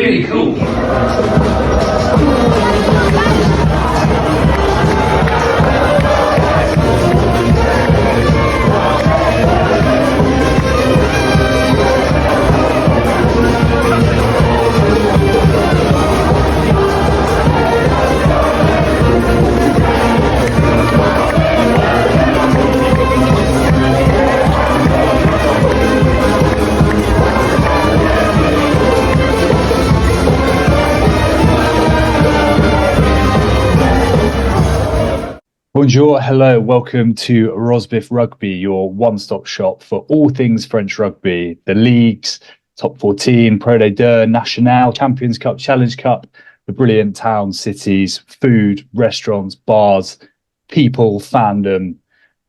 really cool. Bonjour, hello, welcome to Rosbifs Rugby, your one-stop shop for all things French rugby, the leagues, top 14, Pro D2, Nationale, Champions Cup, Challenge Cup, the brilliant towns, cities, food, restaurants, bars, people, fandom,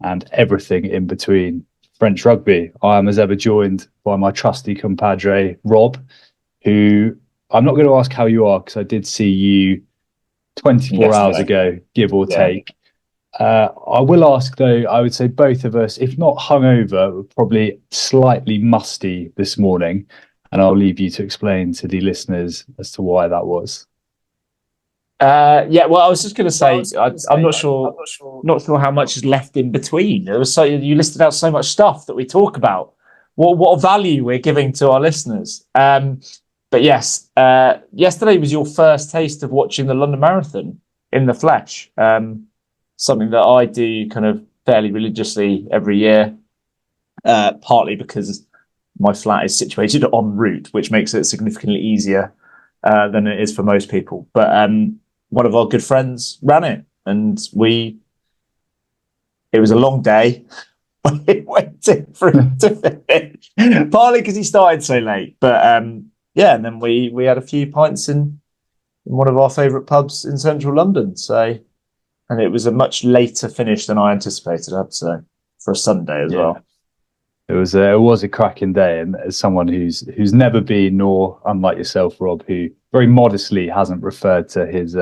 and everything in between French rugby. I am as ever joined by my trusty compadre, Rob, who I'm not going to ask how you are because I did see you 24 hours ago, give or take. I will ask though, I would say both of us, if not hungover, we're probably slightly musty this morning. And I'll leave you to explain to the listeners as to why that was. Well, I was just going to say, I'm not sure how much is left in between. There was you listed out so much stuff that we talk about. What value we're giving to our listeners. But yes, yesterday was your first taste of watching the London Marathon in the flesh. Something that I do kind of fairly religiously every year, partly because my flat is situated en route, which makes it significantly easier than it is for most people. But one of our good friends ran it, and it was a long day. It went in for him to finish, partly because he started so late. But and then we had a few pints in one of our favourite pubs in central London. And it was a much later finish than I anticipated, I have to say, for a Sunday as well. It was a cracking day, and as someone who's never been, nor unlike yourself, Rob, who very modestly hasn't referred to his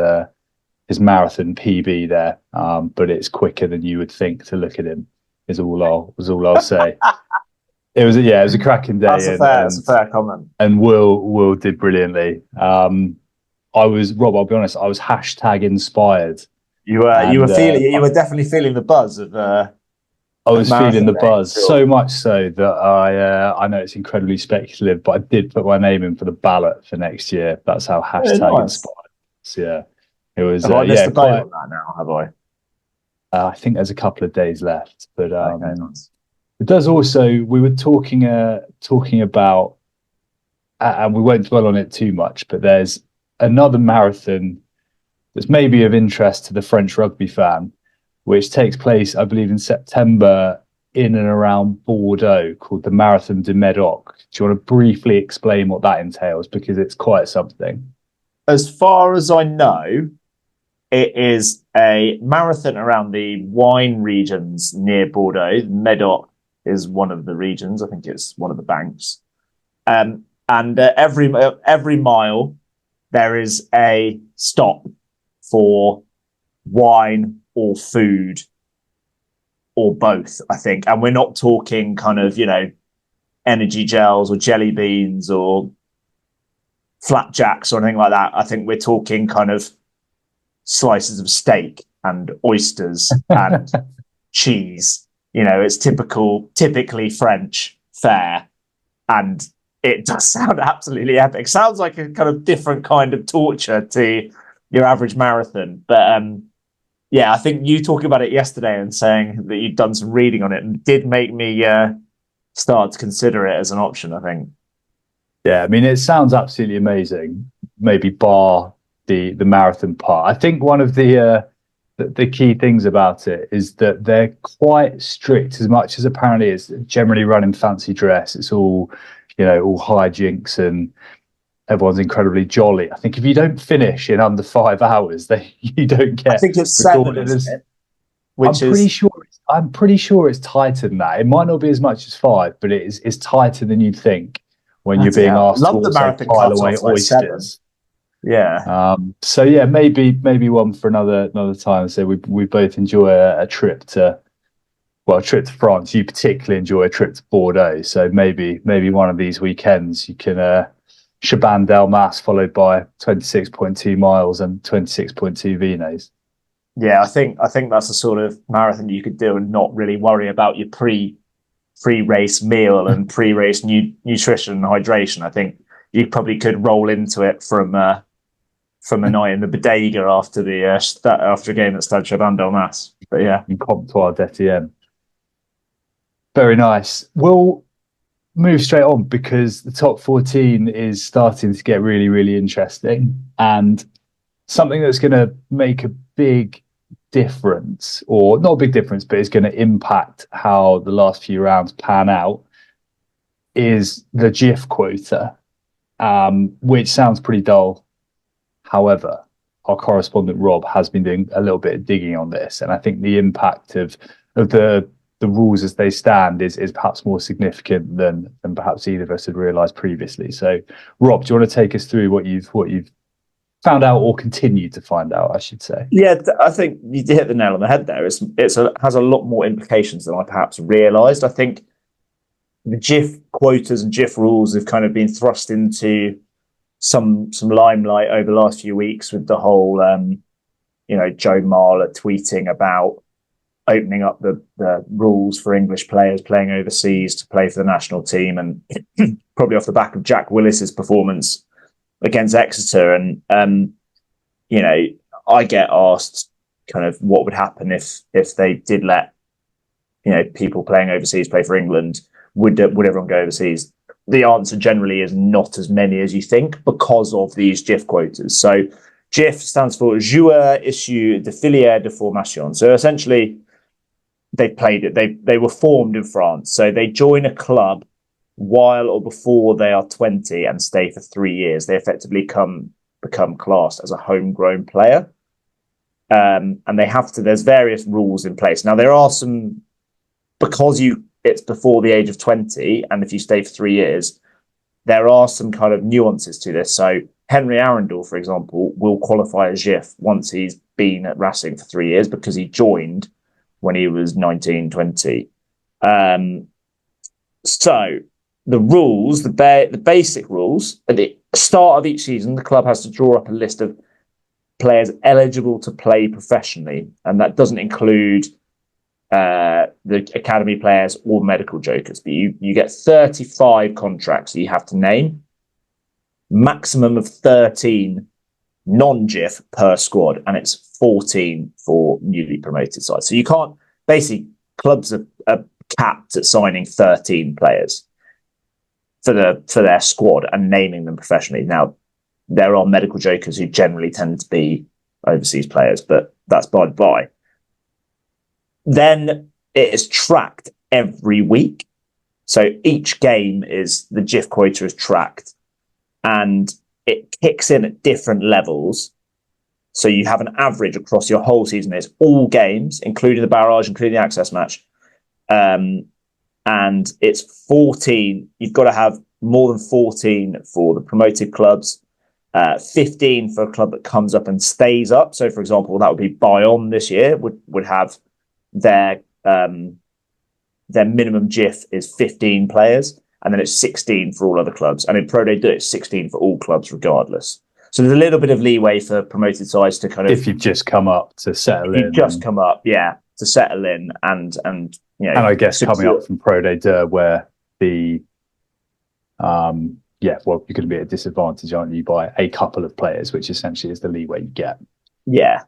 marathon PB there, but it's quicker than you would think to look at him. Is all I'll say. It was a cracking day. That's a fair comment. And Will did brilliantly. Rob, I'll be honest, I was hashtag inspired. You were definitely feeling the buzz of. I was feeling the buzz so much so that I know it's incredibly speculative, but I did put my name in for the ballot for next year. That's how hashtag inspired. So, yeah, it was. Have I missed the boat on that now? Have I? I think there's a couple of days left, but nice. It does also. We were talking about, and we won't dwell on it too much, but there's another marathon that's maybe of interest to the French rugby fan, which takes place, I believe, in September in and around Bordeaux, called the Marathon de Médoc. Do you want to briefly explain what that entails? Because it's quite something. As far as I know, it is a marathon around the wine regions near Bordeaux. Médoc is one of the regions. I think it's one of the banks. And every mile, there is a stop for wine or food or both, I think. And we're not talking kind of, energy gels or jelly beans or flapjacks or anything like that. I think we're talking kind of slices of steak and oysters and cheese. It's typically French fare. And it does sound absolutely epic. Sounds like a kind of different kind of torture to your average marathon. But I think you talking about it yesterday and saying that you'd done some reading on it and did make me start to consider it as an option, I think. Yeah, I mean, it sounds absolutely amazing, maybe bar the marathon part. I think one of the key things about it is that they're quite strict, as much as apparently it's generally run in fancy dress. It's all, all hijinks and everyone's incredibly jolly. I think if you don't finish in under 5 hours, then you don't get. I think it's 7, isn't it? I'm pretty sure it's tighter than that. It might not be as much as 5, but it's tighter than you'd think when you're being asked to also pile away oysters. Yeah. Maybe one for another time. So we both enjoy a trip to France. You particularly enjoy a trip to Bordeaux. So maybe one of these weekends you can Chaban Del Mas, followed by 26.2 miles and 26.2 Vines. Yeah, I think that's the sort of marathon you could do and not really worry about your pre-race meal and pre-race nutrition and hydration. I think you probably could roll into it from a night in the bodega after a game at Stade Chaban Del Mas. But yeah, in Comptoir d'Etienne. Very nice. We'll move straight on because the top 14 is starting to get really, really interesting, and something that's going to make a big difference, or not a big difference, but it's going to impact how the last few rounds pan out, is the JIFF quota, which sounds pretty dull. However, our correspondent Rob has been doing a little bit of digging on this, and I think the impact of the rules as they stand is perhaps more significant than perhaps either of us had realised previously. So, Rob, do you want to take us through what you've found out, or continue to find out, I should say? Yeah, I think you hit the nail on the head there. It has a lot more implications than I perhaps realised. I think the JIFF quotas and JIFF rules have kind of been thrust into some limelight over the last few weeks with the whole, Joe Marler tweeting about opening up the rules for English players playing overseas to play for the national team, and probably off the back of Jack Willis's performance against Exeter. And I get asked kind of what would happen if they did let people playing overseas play for England. Would everyone go overseas? The answer generally is not as many as you think, because of these JIFF quotas. So JIFF stands for Joueurs Issus de Filière de Formation. So essentially, they played it. They were formed in France. So they join a club while or before they are 20 and stay for 3 years. They effectively become classed as a homegrown player. And they have to, there's various rules in place. Now, there are some, because it's before the age of 20, and if you stay for 3 years, there are some kind of nuances to this. So Henry Arundel, for example, will qualify as JIFF once he's been at Racing for 3 years, because he joined when he was 19, 20. So the rules, the basic rules, at the start of each season, the club has to draw up a list of players eligible to play professionally. And that doesn't include the academy players or medical jokers. But you get 35 contracts that you have to name, maximum of 13 non-JIFF per squad, and it's 14 for newly promoted sides. So you can't, basically, clubs are capped at signing 13 players for their squad and naming them professionally. Now, there are medical jokers who generally tend to be overseas players, but that's by the by. Then it is tracked every week. So each game the JIFF quota is tracked, and it kicks in at different levels. So you have an average across your whole season. It's all games, including the barrage, including the access match. And it's 14. You've got to have more than 14 for the promoted clubs, 15 for a club that comes up and stays up. So, for example, that would be Bayonne this year would have their minimum JIFF is 15 players, and then it's 16 for all other clubs. And in Pro Day, it's 16 for all clubs regardless. So there's a little bit of leeway for promoted sides to kind of, if you've just come up to settle in. You've just come up, yeah, to settle in and and I guess coming up from Pro Day where the you're going to be at a disadvantage, aren't you, by a couple of players, which essentially is the leeway you get. Yeah.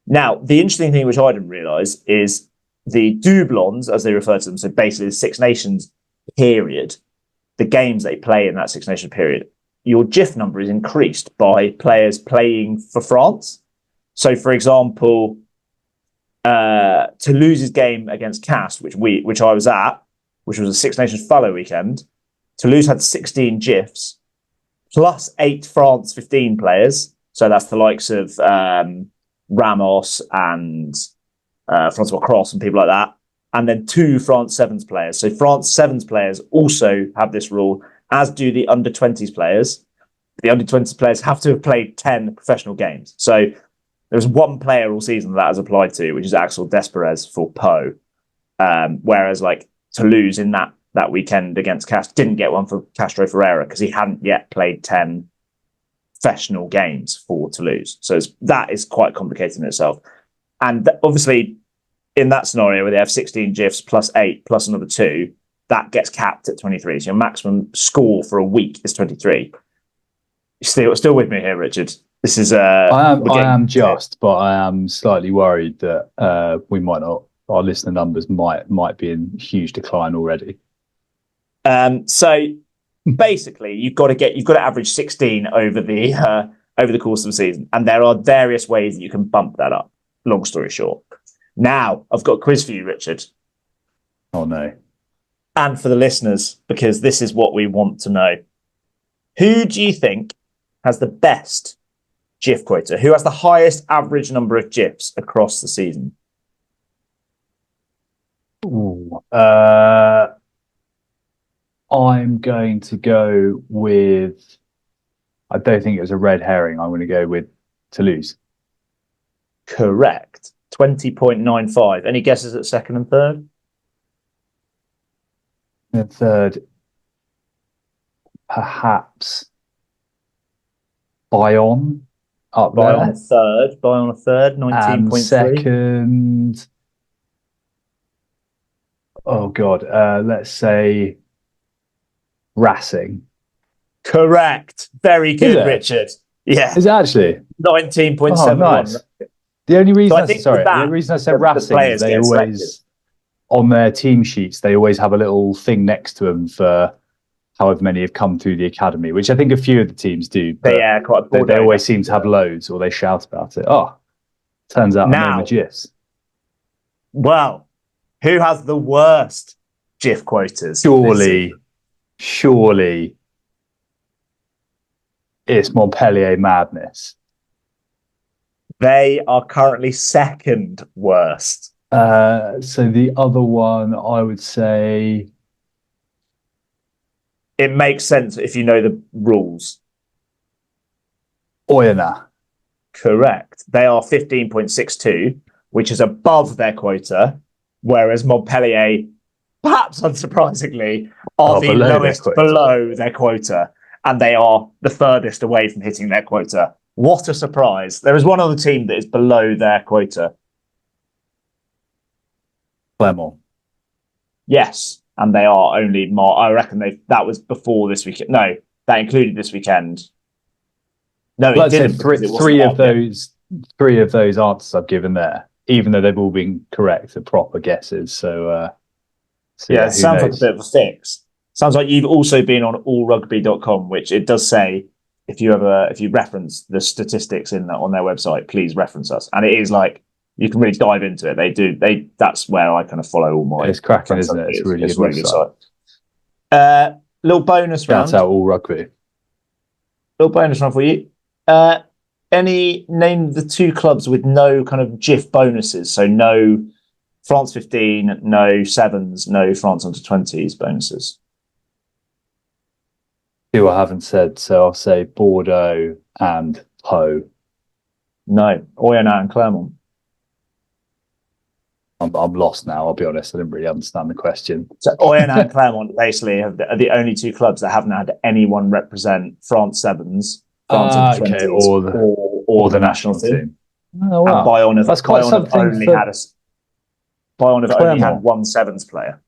Now, the interesting thing, which I didn't realise, is the doublons, as they refer to them, so basically the Six Nations period, the games they play in that Six Nations period, your JIFF number is increased by players playing for France. So, for example, Toulouse's game against Castres, which I was at, which was a Six Nations Fellow weekend, Toulouse had 16 JIFFs plus 8 France 15 players. So that's the likes of Ramos and Francois Cross and people like that. And then 2 France Sevens players. So France Sevens players also have this rule, as do the under 20s players. The under 20s players have to have played 10 professional games. So there's one player all season that has applied to, which is Axel Desperez for Po. Whereas like Toulouse in that that weekend against Castro. Didn't get one for Castro Ferreira because he hadn't yet played 10 professional games for Toulouse. So that is quite complicated in itself. And obviously, in that scenario where they have 16 JIFFs plus 8 plus another 2, that gets capped at 23. So your maximum score for a week is 23. You're still with me here, Richard. This is I am just, but I am slightly worried that we might not. Our listener numbers might be in huge decline already. So basically, you've got to average 16 over the course of the season, and there are various ways that you can bump that up. Long story short, now I've got a quiz for you, Richard. Oh no! And for the listeners, because this is what we want to know. Who do you think has the best JIFF quota? Who has the highest average number of JIFFs across the season? Ooh, I'm going to go with. I don't think it was a red herring. I'm going to go with Toulouse. Correct. 20.95. Any guesses at second and third? And third, perhaps Bayonne up there. Bayonne a third, 19.3. Second, oh God, let's say Racing. Correct. Very good, Richard. Yeah. Is it actually? 19.71. Oh, nice. The only reason the reason I said Racing is they always, on their team sheets, they always have a little thing next to them for however many have come through the academy, which I think a few of the teams do. But yeah, quite a they always seem to have loads, or they shout about it. Oh, turns out I know the JIFFs. Well, who has the worst JIFF quotas? Surely it's Montpellier Madness. They are currently second worst. So the other one, I would say, it makes sense if you know the rules. Oyonnax. Correct. They are 15.62, which is above their quota, whereas Montpellier, perhaps unsurprisingly, are the lowest below their quota, and they are the furthest away from hitting their quota. What a surprise. There is one other team that is below their quota. Clermont. Yes, and they are only more. I reckon that was before this weekend. No, that included this weekend. No, it didn't. Three of those answers I've given there, even though they've all been correct, are proper guesses. So yeah, it sounds like a bit of a fix. Sounds like you've also been on allrugby.com, which it does say if you reference the statistics on their website, please reference us. And it is like you can really dive into it. That's where I kind of follow all my. It's cracking, isn't it? It's a really good site. Little bonus round. That's out All Rugby. Little bonus round for you. Name the two clubs with no kind of JIFF bonuses. So no France 15, no sevens, no France under 20s bonuses. Two I haven't said, so I'll say Bordeaux and Pau. No, Oyonnax and Clermont. I'm lost now, I'll be honest. I didn't really understand the question. So Oyonnax and Clermont basically are the only two clubs that haven't had anyone represent France sevens, France under 20s, or the national team. Oh, wow. And Bayonne have only had one sevens player.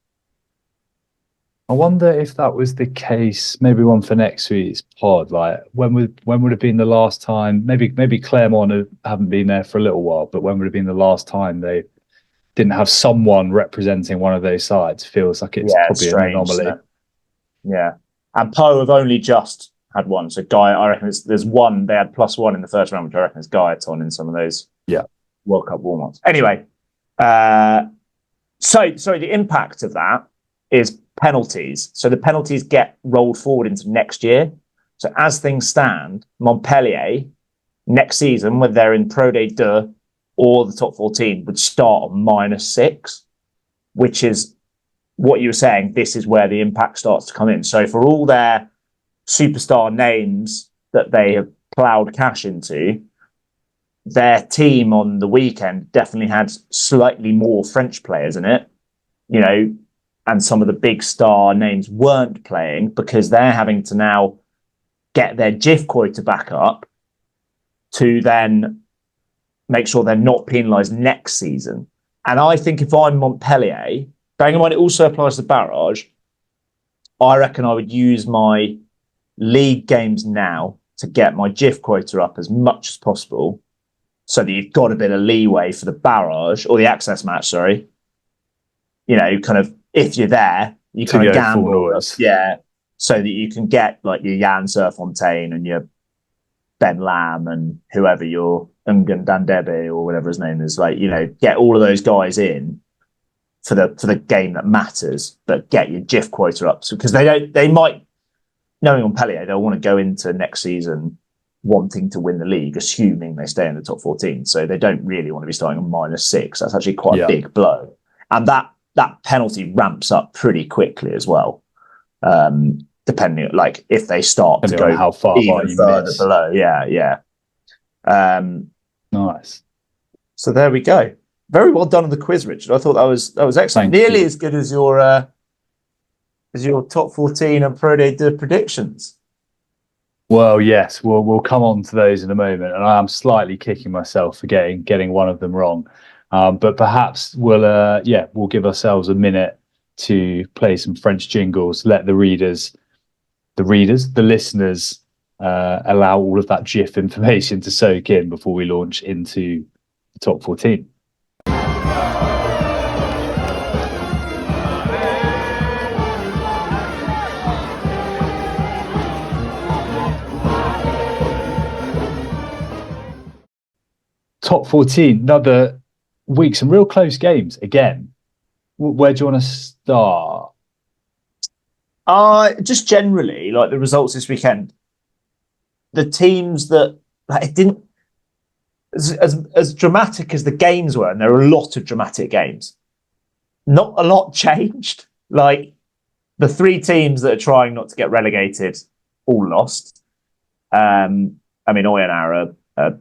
I wonder if that was the case. Maybe one for next week's pod. Like when would have been the last time? Maybe Clermont haven't been there for a little while, but when would have been the last time they didn't have someone representing one of those sides? Feels like it's probably strange, an anomaly. Yeah, and Pau have only just had one. So Guy, I reckon there's one. They had +1 in the first round, which I reckon is Guyaton in some of those World Cup warm-ups. Anyway, so the impact of that is penalties. So the penalties get rolled forward into next year. So as things stand, Montpellier next season, whether they're in Pro D2 or the top 14, would start on -6, which is what you were saying. This is where the impact starts to come in. So for all their superstar names that they have ploughed cash into, their team on the weekend definitely had slightly more French players in it. You know, and some of the big star names weren't playing because they're having to now get their JIFF quota back up to then make sure they're not penalised next season. And I think if I'm Montpellier, bearing in mind it also applies to barrage, I reckon I would use my league games now to get my JIFF quota up as much as possible so that you've got a bit of leeway for the barrage or the access match, sorry. You know, kind of, if you're there, you kind of gamble. Yeah. So that you can get like your Jan Serfontaine and your Ben Lamb and whoever your Ungan Dandebe or whatever his name is, like, you know, get all of those guys in for the game that matters, but get your JIFF quota up. So, because they might, knowing Montpellier, they'll want to go into next season wanting to win the league, assuming they stay in the top 14. So they don't really want to be starting on -6. That's actually quite a big blow. And that penalty ramps up pretty quickly as well. Depending, like, if they start to go how far even further below. Yeah. Nice. So there we go. Very well done on the quiz, Richard. I thought that was excellent. Thank Nearly you. as good as your top 14 and Pro Day predictions. Well, yes, we'll come on to those in a moment, and I am slightly kicking myself for getting one of them wrong. But perhaps we'll give ourselves a minute to play some French jingles, let the listeners allow all of that JIFF information to soak in before we launch into the top 14. Top 14, another week, some real close games again. Where do you want to start? Just generally, like the results this weekend, the teams that it didn't as dramatic as the games were, and there were a lot of dramatic games. Not a lot changed. Like the three teams that are trying not to get relegated all lost. I mean, Oyonnax are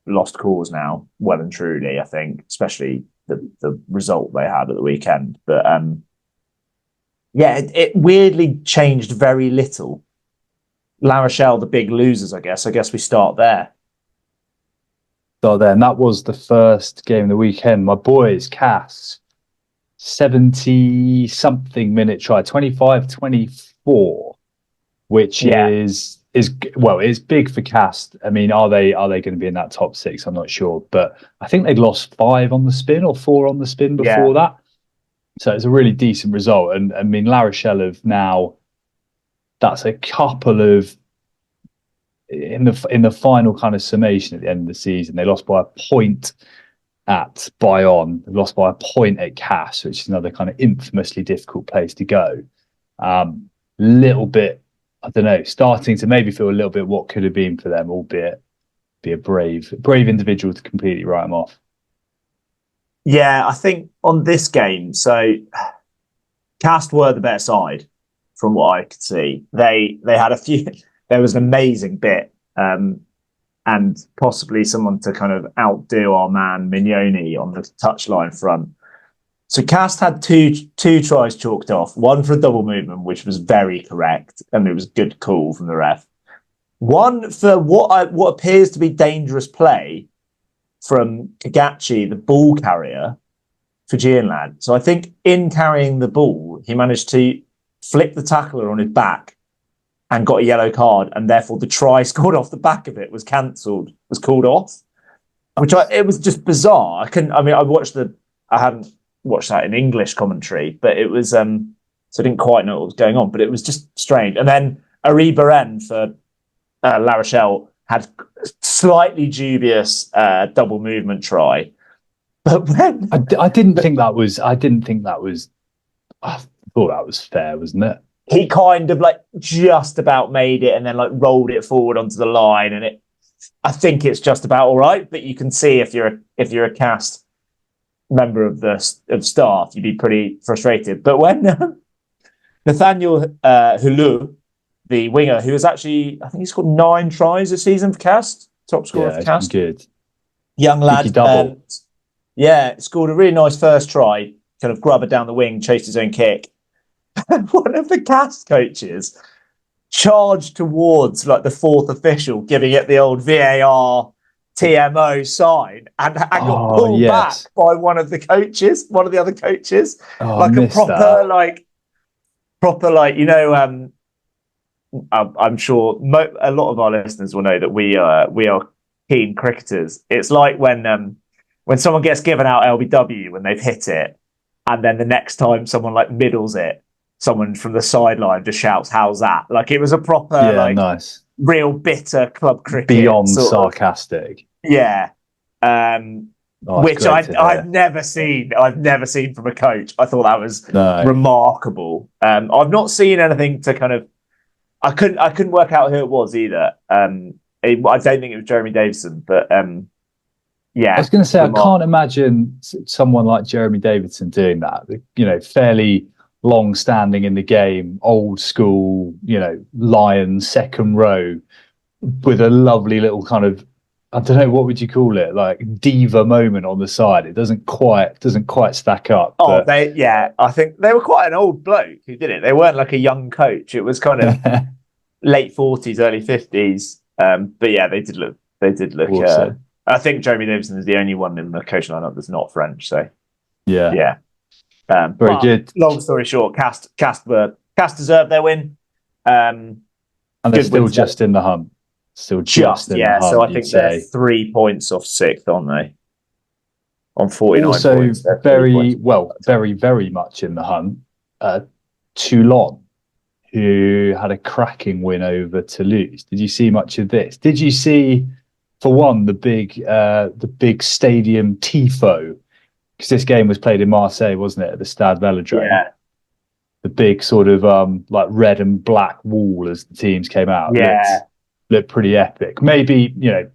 lost cause now, well and truly, I think, especially the result they had at the weekend. But it weirdly changed very little. La Rochelle, the big losers, I guess. I guess we start there. And that was the first game of the weekend. My boys, Cass, 70-something minute try, 25-24, which is big for Cast. I mean, are they going to be in that top 6? I'm not sure, but I think they'd lost 5 on the spin or 4 on the spin before that, so it's a really decent result. And I mean, La Rochelle have now, that's a couple of in the final kind of summation at the end of the season. They lost by a point at Bayonne, they lost by a point at Cass, which is another kind of infamously difficult place to go. Little bit, I don't know, starting to maybe feel a little bit what could have been for them, albeit be a brave individual to completely write them off. Yeah, I think on this game, so Cast were the better side from what I could see. They had a few. There was an amazing bit, and possibly someone to kind of outdo our man Mignoni on the touchline front. So Cast had two tries chalked off, one for a double movement, which was very correct, and it was a good call from the ref. One for what appears to be dangerous play from Kagachi, the ball carrier, Fijian lad. So I think in carrying the ball, he managed to flip the tackler on his back and got a yellow card, and therefore the try scored off the back of it was cancelled, was called off. It was just bizarre. I hadn't watched that in English commentary, but it was so I didn't quite know what was going on, but it was just strange. And then Ari Beren for La Rochelle had slightly dubious double movement try. But when I thought that was fair, wasn't it? He kind of like just about made it and then like rolled it forward onto the line, and I think it's just about all right. But you can see if you're a Cast member of staff, you'd be pretty frustrated. But when Nathaniel Hulu, the winger, who has actually, I think he scored 9 tries this season for Cast, top scorer for Cast. Good. Young lad. Scored a really nice first try. kind of grubber down the wing, chased his own kick. And one of the cast coaches charged towards like the fourth official, giving it the old VAR TMO sign, and got pulled back by one of the other coaches, like a proper, like, you know, I'm sure a lot of our listeners will know that we are keen cricketers. It's like when someone gets given out LBW when they've hit it, and then the next time someone like middles it, someone from the sideline just shouts, "How's that?" Like it was a proper nice, real bitter club cricket, beyond sarcastic. Yeah. Which I've never seen. I've never seen from a coach. I thought that was remarkable. I've not seen anything to kind of. I couldn't work out who it was either. I don't think it was Jeremy Davidson, but yeah. I was going to say I can't imagine someone like Jeremy Davidson doing that. You know, fairly long standing in the game, old school. You know, Lions second row with a lovely little kind of, I don't know, what would you call it? Like diva moment on the side. It doesn't quite stack up. Oh, I think they were quite an old bloke who did it. They weren't like a young coach. It was kind of late 40s, early 50s. But yeah, they did look. Awesome. I think Jeremy Davidson is the only one in the coach lineup that's not French. So yeah. Very good. Long story short, Cast deserved their win. And they're still just in the hunt. Still just in the hunt, so I think they're 3 points off sixth, aren't they? On 49 also points. Very much in the hunt. Toulon, who had a cracking win over Toulouse. Did you see much of this? Did you see, for one, the big stadium tifo? Because this game was played in Marseille, wasn't it, at the Stade Velodrome? Yeah. The big sort of like red and black wall as the teams came out. Yeah. Looked pretty epic. Maybe, you know,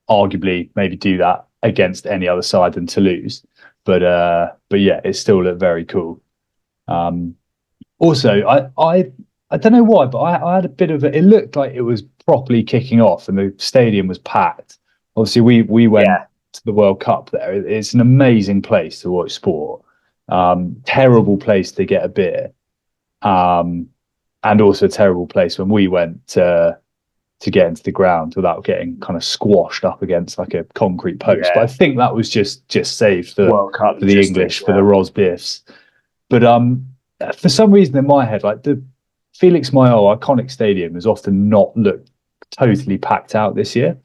arguably maybe do that against any other side than Toulouse. But yeah, it still looked very cool. Also, I don't know why, but I had a bit of it looked like it was properly kicking off and the stadium was packed. Obviously we went to the World Cup there. It's an amazing place to watch sport. Terrible place to get a beer. And also a terrible place when we went to get into the ground without getting kind of squashed up against like a concrete post. But I think that was just saved for the English, for the Rosbifs. But for some reason in my head, like the Felix Mayol iconic stadium has often not looked totally packed out this year.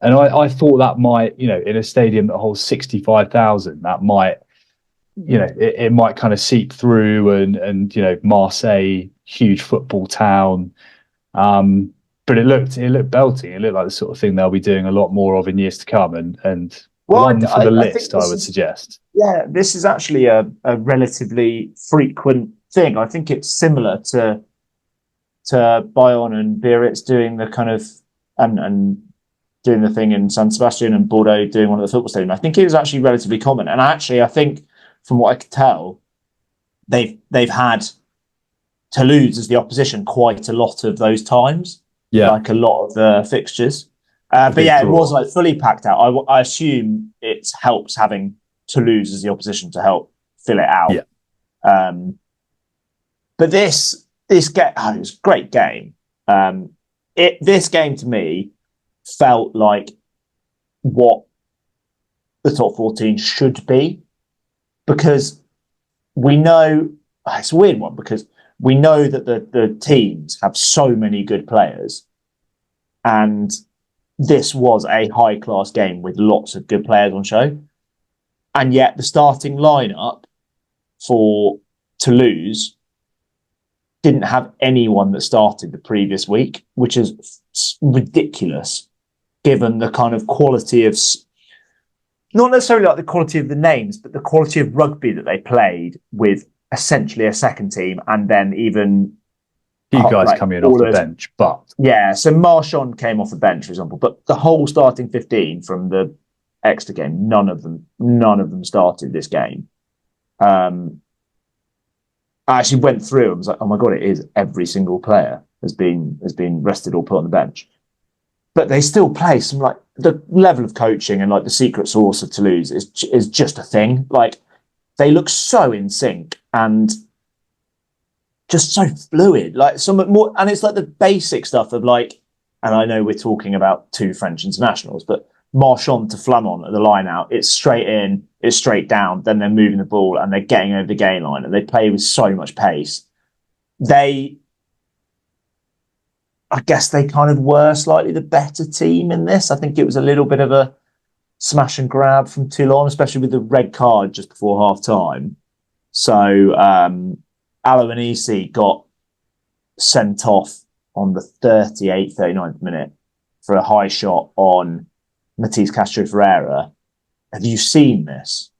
And I thought that might, you know, in a stadium that holds 65,000, that might, you know, it might kind of seep through and you know, Marseille, huge football town. But it looked belting. It looked like the sort of thing they'll be doing a lot more of in years to come. And one for the list, I would suggest. Yeah, this is actually a relatively frequent thing. I think it's similar to Bayonne and Biarritz doing the kind of and doing the thing in San Sebastian and Bordeaux doing one of the football stadiums. I think it was actually relatively common. And actually, I think from what I could tell, they've had Toulouse as the opposition quite a lot of those times. Yeah, like a lot of the fixtures. But yeah, it was like fully packed out. I assume it helps having Toulouse as the opposition to help fill it out. Yeah. But this game, it was a great game. This game to me felt like what the top 14 should be, because we know it's a weird one because we know that the teams have so many good players, and this was a high-class game with lots of good players on show. And yet the starting lineup for Toulouse didn't have anyone that started the previous week, which is ridiculous, given the kind of quality of, not necessarily like the quality of the names, but the quality of rugby that they played with essentially a second team, and then even you guys like coming off the bench. But yeah, so Marchand came off the bench, for example, but the whole starting 15 from the Exeter game, none of them started this game. I actually went through and was like, oh my god, it is every single player has been rested or put on the bench. But they still play some, like, the level of coaching and like the secret sauce of Toulouse is just a thing. Like, they look so in sync and just so fluid. Like some more, and it's like the basic stuff of like, and I know we're talking about two French internationals, but Marchand to Flamand at the line out, it's straight in, it's straight down, then they're moving the ball and they're getting over the gain line and they play with so much pace. I guess they kind of were slightly the better team in this. I think it was a little bit of a smash and grab from Toulon, especially with the red card just before half time. So Aloanisi got sent off on the 39th minute for a high shot on Matisse Castro Ferreira. Have you seen this?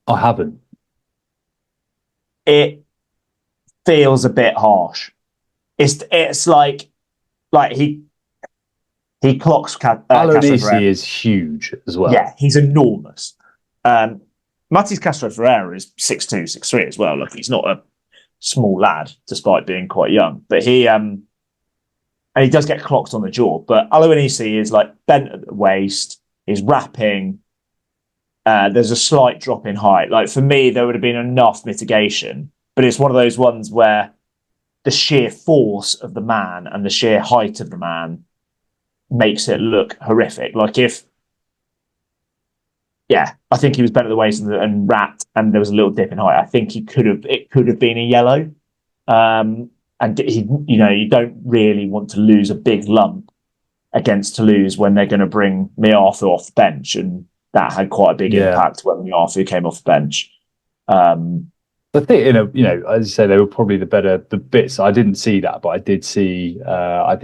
I haven't. It feels a bit harsh. It's like he clocks Aloanisi is huge as well. Yeah, he's enormous. Matisse Castro Ferreira is 6'2", 6'3" as well. Look, he's not a small lad, despite being quite young. But he does get clocked on the jaw. But Aloanisi is like bent at the waist. He's rapping. There's a slight drop in height. Like for me, there would have been enough mitigation. But it's one of those ones where the sheer force of the man and the sheer height of the man makes it look horrific. Like I think he was bent at the waist and wrapped, and there was a little dip in height. I think it could have been a yellow. And you don't really want to lose a big lump against Toulouse when they're going to bring Miafu off the bench, and that had quite a big impact when Miafu came off the bench. I think as you say, they were probably the bits. I didn't see that, but I did see a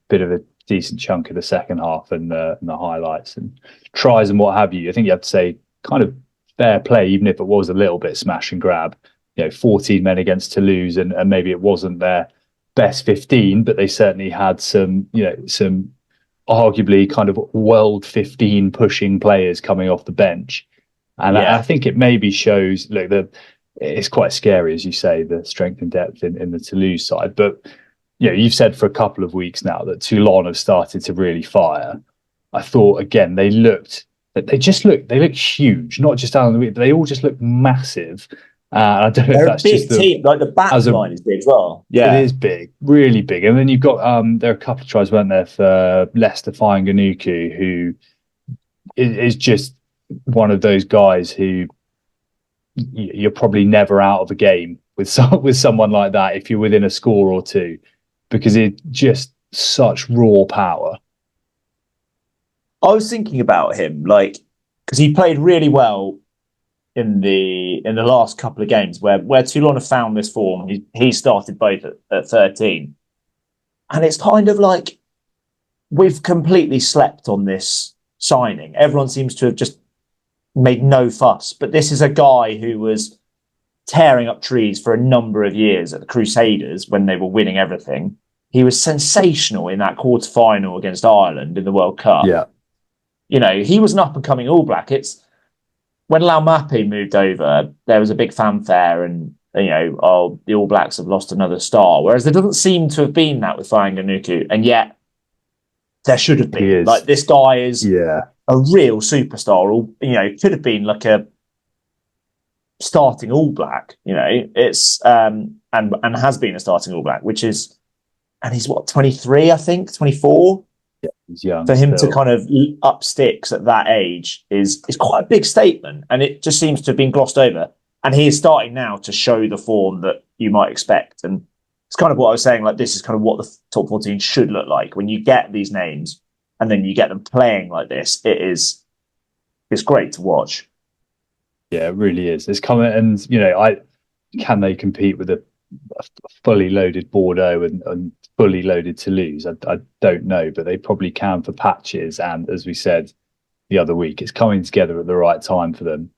bit of a decent chunk of the second half and the highlights and tries and what have you. I think you have to say kind of fair play, even if it was a little bit smash and grab. 14 men against Toulouse, and maybe it wasn't their best 15, but they certainly had some arguably kind of world 15 pushing players coming off the bench. And I think it maybe shows, it's quite scary, as you say, the strength and depth in the Toulouse side. But you've said for a couple of weeks now that Toulon have started to really fire. I thought again they looked huge, not just down the week, but they all just look massive. I don't know if that's just a big team. Like the back line is big as well. Yeah, it is big, really big. And then you've got there are a couple of tries, weren't there, for Leicester Ganuku, who is just one of those guys who you're probably never out of a game with someone like that if you're within a score or two, because it's just such raw power. I was thinking about him, because he played really well in the last couple of games where Toulon have found this form. He started both at 13, and it's kind of like we've completely slept on this signing. Everyone seems to have just made no fuss, but this is a guy who was tearing up trees for a number of years at the Crusaders when they were winning everything. He was sensational in that quarter-final against Ireland in the World Cup. Yeah. He was an up-and-coming All Black. It's when Laumapi moved over, there was a big fanfare and, the All Blacks have lost another star, whereas there doesn't seem to have been that with Ganuku, and yet there should have been. Like, this guy is a real superstar, or, could have been like a starting All Black, it's, and has been a starting All Black, which is, and he's 23, I think, 24. Yeah, he's young. For him to kind of up sticks at that age is quite a big statement, and it just seems to have been glossed over. And he is starting now to show the form that you might expect. And it's kind of what I was saying, this is kind of what the top 14 should look like. When you get these names and then you get them playing like this, it's great to watch. Yeah, it really is. It's coming, and can they compete with a fully loaded Bordeaux and fully loaded Toulouse? I don't know, but they probably can for patches. And as we said the other week, it's coming together at the right time for them.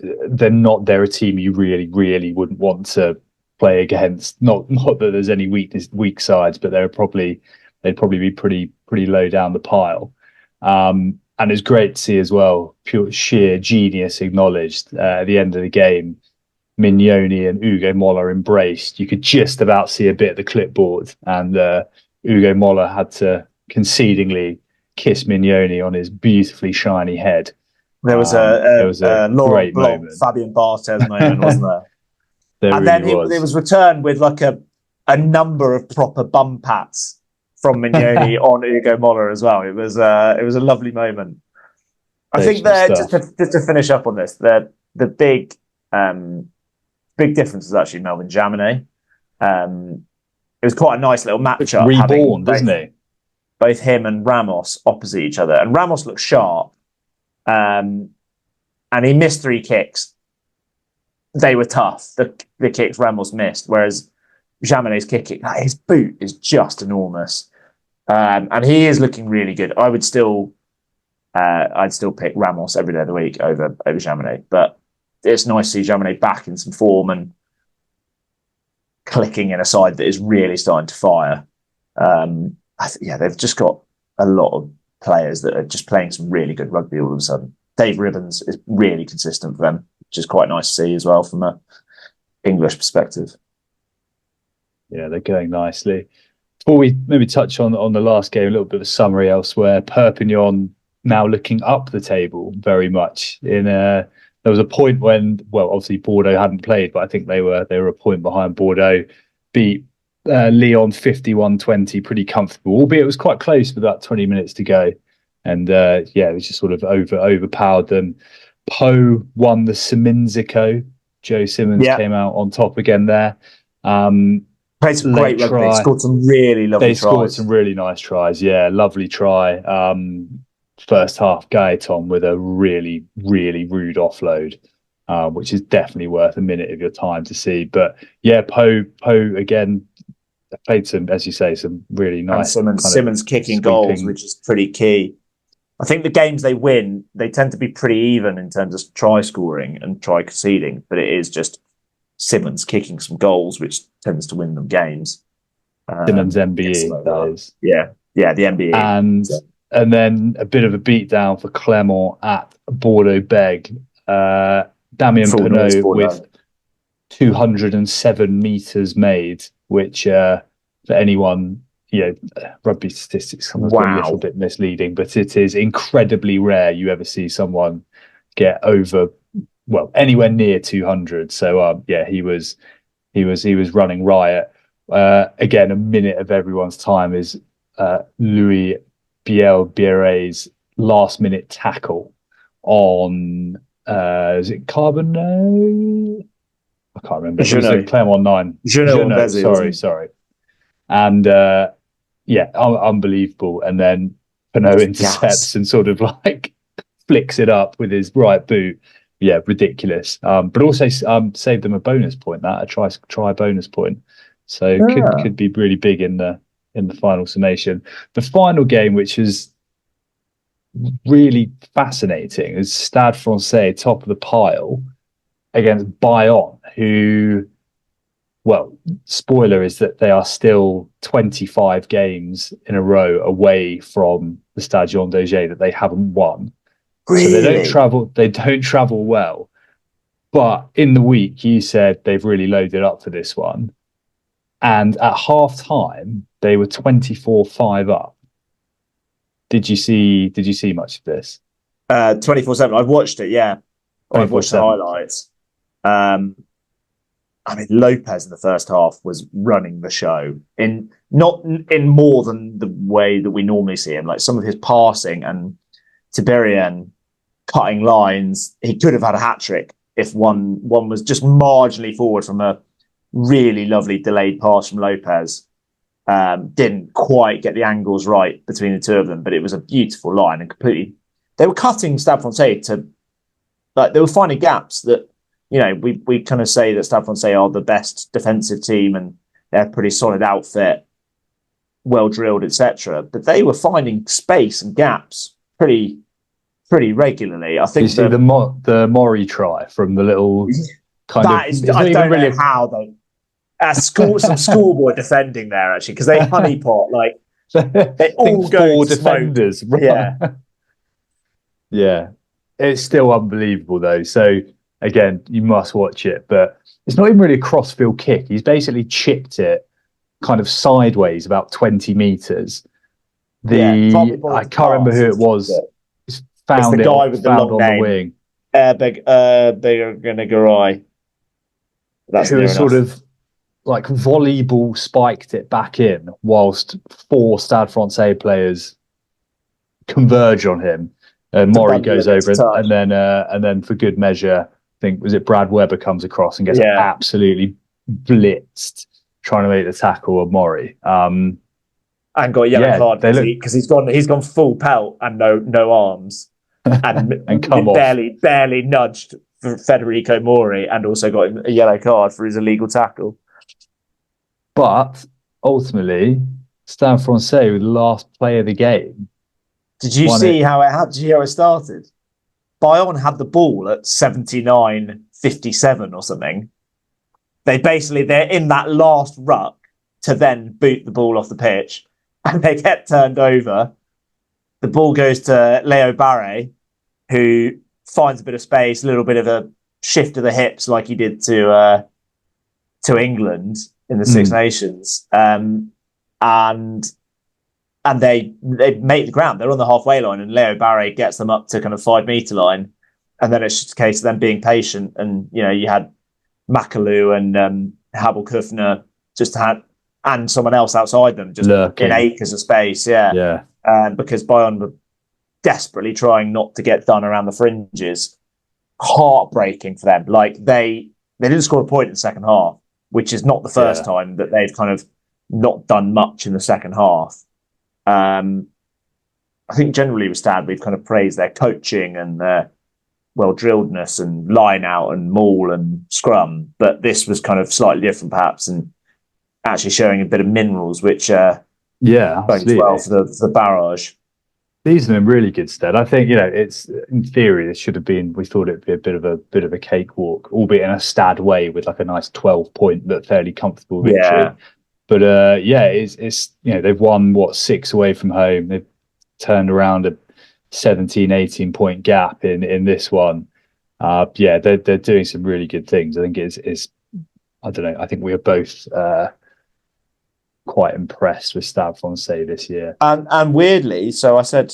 They're a team you really, really wouldn't want to play against. Not that there's any weak sides, but they'd probably be pretty low down the pile. And it's great to see as well, pure sheer genius acknowledged at the end of the game. Mignoni and Ugo Molla embraced. You could just about see a bit of the clipboard, and Ugo Molla had to concedingly kiss Mignoni on his beautifully shiny head. There was a Laurent great Blanc, moment. Fabien Barthez moment, wasn't there? There And really then it was returned with like a number of proper bum pats from Mignoni on Ugo Moller as well. It was a lovely moment. I think that just to finish up on this, the big difference is actually Melvin Jaminet. It was quite a nice little matchup. Reborn, doesn't he? Both him and Ramos opposite each other, and Ramos looked sharp, and he missed 3 kicks. They were tough. The kicks Ramos missed, whereas Jaminet's kicking, his boot is just enormous, and he is looking really good. I'd still pick Ramos every day of the week over Jaminet, but it's nice to see Jaminet back in some form and clicking in a side that is really starting to fire. They've just got a lot of players that are just playing some really good rugby all of a sudden. Dave Ribbons is really consistent for them, which is quite nice to see as well from an English perspective. Yeah, they're going nicely. Before we maybe touch on the last game, a little bit of a summary elsewhere. Perpignan now looking up the table very much. There was a point when, well, obviously Bordeaux hadn't played, but I think they were a point behind Bordeaux. Beat Lyon 51-20 pretty comfortable, albeit it was quite close with about 20 minutes to go. And it was just sort of overpowered them. Pau won the Simonsico. Joe Simmons came out on top again there. Played some great rugby. Scored some really lovely tries. They scored some really nice tries. Yeah, lovely try. First half, Gaeton with a really, really rude offload, which is definitely worth a minute of your time to see. But yeah, Pau again played some, as you say, some really nice. And Simmons kicking goals, which is pretty key. I think the games they win, they tend to be pretty even in terms of try scoring and try conceding, but it is just Simmons kicking some goals, which tends to win them games. Simmons MBE, that is. Yeah, the MBE. And then a bit of a beatdown for Clermont at Bordeaux-Bègles. Damien Penaud with 207 metres made, which for anyone, rugby statistics sometimes a little bit misleading, but it is incredibly rare you ever see someone get over, anywhere near 200. So he was running riot. Again, a minute of everyone's time is Louis Biel-Bierret's last minute tackle on is it Carbonneau? I can't remember. It was Clermont 9. Junot, sorry. And unbelievable. And then Penaud intercepts and sort of like flicks it up with his right boot. Yeah, ridiculous. But also saved them a bonus point. A try bonus point. So could be really big in the final summation. The final game, which is really fascinating, is Stade Francais top of the pile against Bayonne, who, spoiler is that they are still 25 games in a row away from the Stade Jean Daget that they haven't won. Really? So they don't travel well. But in the week, you said they've really loaded up for this one. And at half time, they were 24-5 up. Did you see much of this? 24/7. I've watched it, yeah. I've watched the highlights. Lopez in the first half was running the show not in more than the way that we normally see him. Like some of his passing and Tiberian cutting lines, he could have had a hat trick if one was just marginally forward from a really lovely delayed pass from Lopez. Didn't quite get the angles right between the two of them, but it was a beautiful line and completely. They were cutting Stade Francais they were finding gaps that, we kind of say that Stade Francais are the best defensive team and they're a pretty solid outfit, well drilled, etc. But they were finding space and gaps pretty regularly. I think. You see the Mori try from the little kind that of. Is, I don't really know how they. Some schoolboy defending there actually, because they honeypot like they all go 4 defenders. Yeah, yeah, it's still unbelievable though. So again, you must watch it, but it's not even really a crossfield kick. He's basically chipped it kind of sideways about 20 meters. I can't remember who it was. It's found the guy with the long on name. the wing. Garai. That's who near has enough. sort of like volleyball spiked it back in whilst 4 Stade Francais players converge on him. Maury goes over and then for good measure, I think, was it Brad Webber comes across and gets absolutely blitzed trying to make the tackle of Maury. And got a yellow card because he's gone full pelt and no arms and come barely nudged Federico Maury and also got a yellow card for his illegal tackle. But ultimately, Stade Francais were the last play of the game. Did you see how it started? Bayonne had the ball at 79-57 or something. They're in that last ruck to then boot the ball off the pitch, and they get turned over. The ball goes to Leo Barre, who finds a bit of space, a little bit of a shift of the hips like he did to England in the Six Nations. And they make the ground. They're on the halfway line, and Leo Barre gets them up to kind of 5 metre line. And then it's just a case of them being patient. And, you had Makalou and Habel Kufner and someone else outside them, just in acres of space. Yeah. Because Bayonne were desperately trying not to get done around the fringes. Heartbreaking for them. Like they didn't score a point in the second half, which is not the first time that they've kind of not done much in the second half. I think generally with Stade, we've kind of praised their coaching and their well-drilledness and line out and maul and scrum, but this was kind of slightly different perhaps, and actually showing a bit of minerals, which bodes well for the barrage. These are in really good stead. I think, it's in theory, it should have been, we thought it'd be a bit of a cakewalk, albeit in a Stade way with like a nice 12-point but fairly comfortable victory. Yeah. But it's they've won 6 away from home. They've turned around a 17-18 point gap in this one. They're doing some really good things. I think it's I don't know. I think we are both quite impressed with Stade Francais this year. And weirdly, so I said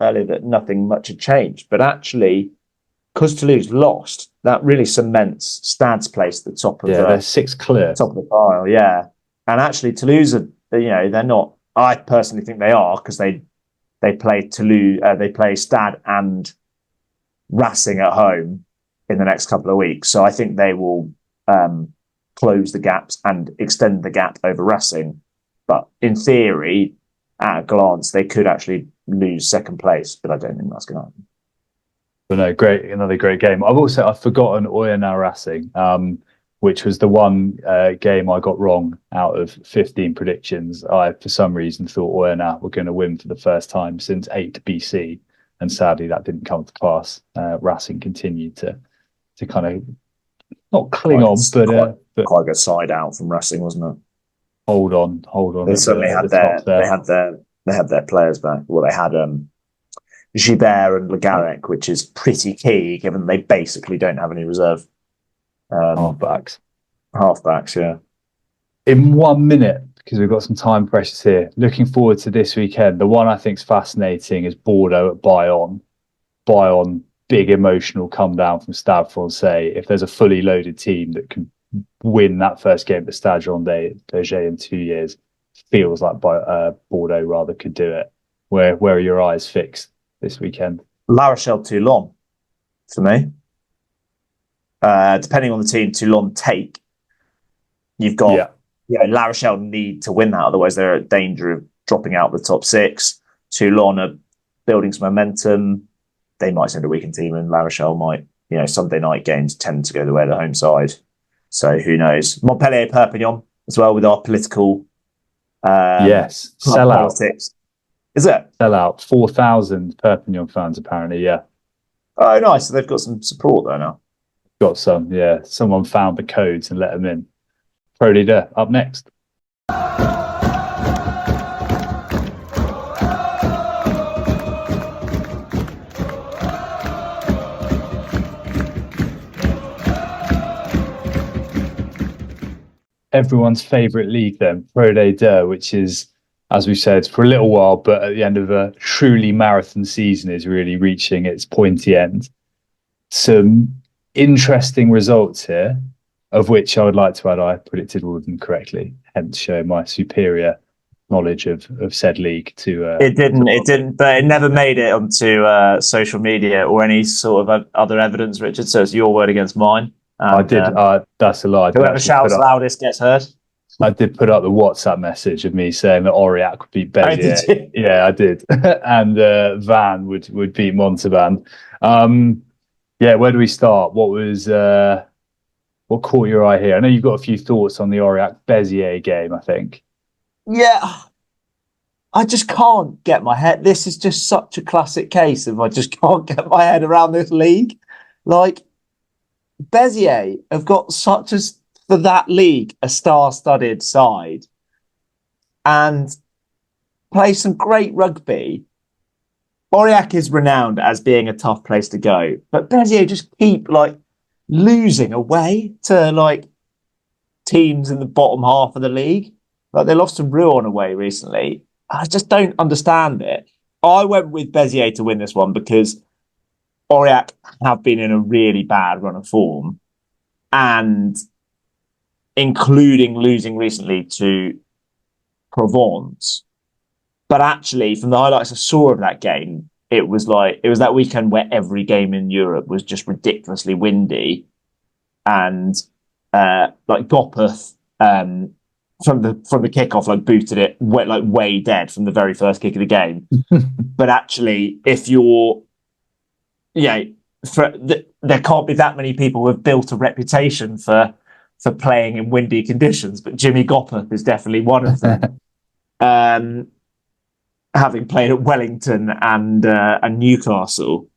earlier that nothing much had changed, but actually, because Toulouse lost, that really cements Stade's place at the top of they're 6 clear, top of the pile. Yeah. And actually, Toulouse are, they're not. I personally think they are, because they play Toulouse, they play Stade and Racing at home in the next couple of weeks. So I think they will close the gaps and extend the gap over Racing. But in theory, at a glance, they could actually lose second place. But I don't think that's going to happen. But no, another great game. I've forgotten Oyonnax Racing. Which was the one game I got wrong out of 15 predictions. I, for some reason, thought Oyonnax were going to win for the first time since 8 BC, and sadly that didn't come to pass. Racing continued to kind of not cling on, but quite a good side out from Racing, wasn't it? Hold on. They certainly had their players back. Well, they had Gibert and Le Garrec, which is pretty key, given they basically don't have any reserve. Halfbacks, yeah. In 1 minute, because we've got some time pressures here. Looking forward to this weekend. The one I think is fascinating is Bordeaux at Bayonne. Bayonne, big emotional come down from Stade Francais. If there's a fully loaded team that can win that first game at Stade Jean-Daget in 2 years, feels like Bordeaux rather could do it. Where are your eyes fixed this weekend? La Rochelle Toulon, for me. Depending on the team Toulon take, you've got La Rochelle need to win that, otherwise they're at danger of dropping out of the top 6. Toulon are building some momentum. They might send a weakened team, and La Rochelle might. Sunday night games tend to go the way of the home side, so who knows? Montpellier Perpignan as well, with our political sellout politics. Is it sellout? 4,000 Perpignan fans apparently. Yeah. Oh, nice. So they've got some support there now. Got some, yeah. Someone found the codes and let them in. Pro Leader up next. Everyone's favourite league then, Pro Leader, which is as we said, for a little while, but at the end of a truly marathon season is really reaching its pointy end. Some interesting results here, of which I would like to add I predicted all of them correctly, hence showing my superior knowledge of said league to it didn't, but it never made it onto social media or any sort of other evidence, Richard. So it's your word against mine. And, I did. That's a lie. Whoever shouts loudest gets heard. I did put up the WhatsApp message of me saying that Aurillac would beat Bezier. Oh, did you? Yeah, I did. And Van would beat Montauban. Yeah, where do we start? What caught your eye here? I know you've got a few thoughts on the Aurillac Bezier game, I think. Yeah, I just can't get my head. This is just such a classic case of I just can't get my head around this league. Like, Bezier have got such as for that league a star-studded side and play some great rugby. Aurillac is renowned as being a tough place to go, but Bezier just keep like losing away to like teams in the bottom half of the league. Like they lost to Rouen away recently. I just don't understand it. I went with Bezier to win this one because Aurillac have been in a really bad run of form, and including losing recently to Provence. But actually, from the highlights I saw of that game, it was that weekend where every game in Europe was just ridiculously windy, and like Gopeth from the kickoff like booted it way dead from the very first kick of the game. But actually, if you're there can't be that many people who have built a reputation for playing in windy conditions, but Jimmy Gopeth is definitely one of them. Having played at Wellington and Newcastle.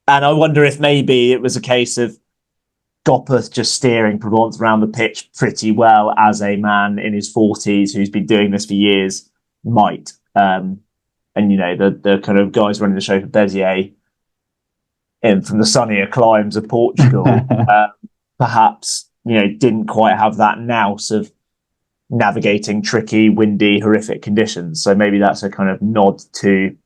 And I wonder if maybe it was a case of Gopeth just steering Provence around the pitch pretty well as a man in his 40s who's been doing this for years might. And, you know, the kind of guys running the show for Bezier from the sunnier climes of Portugal, perhaps, you know, didn't quite have that nous of navigating tricky, windy, horrific conditions. So maybe that's a kind of nod to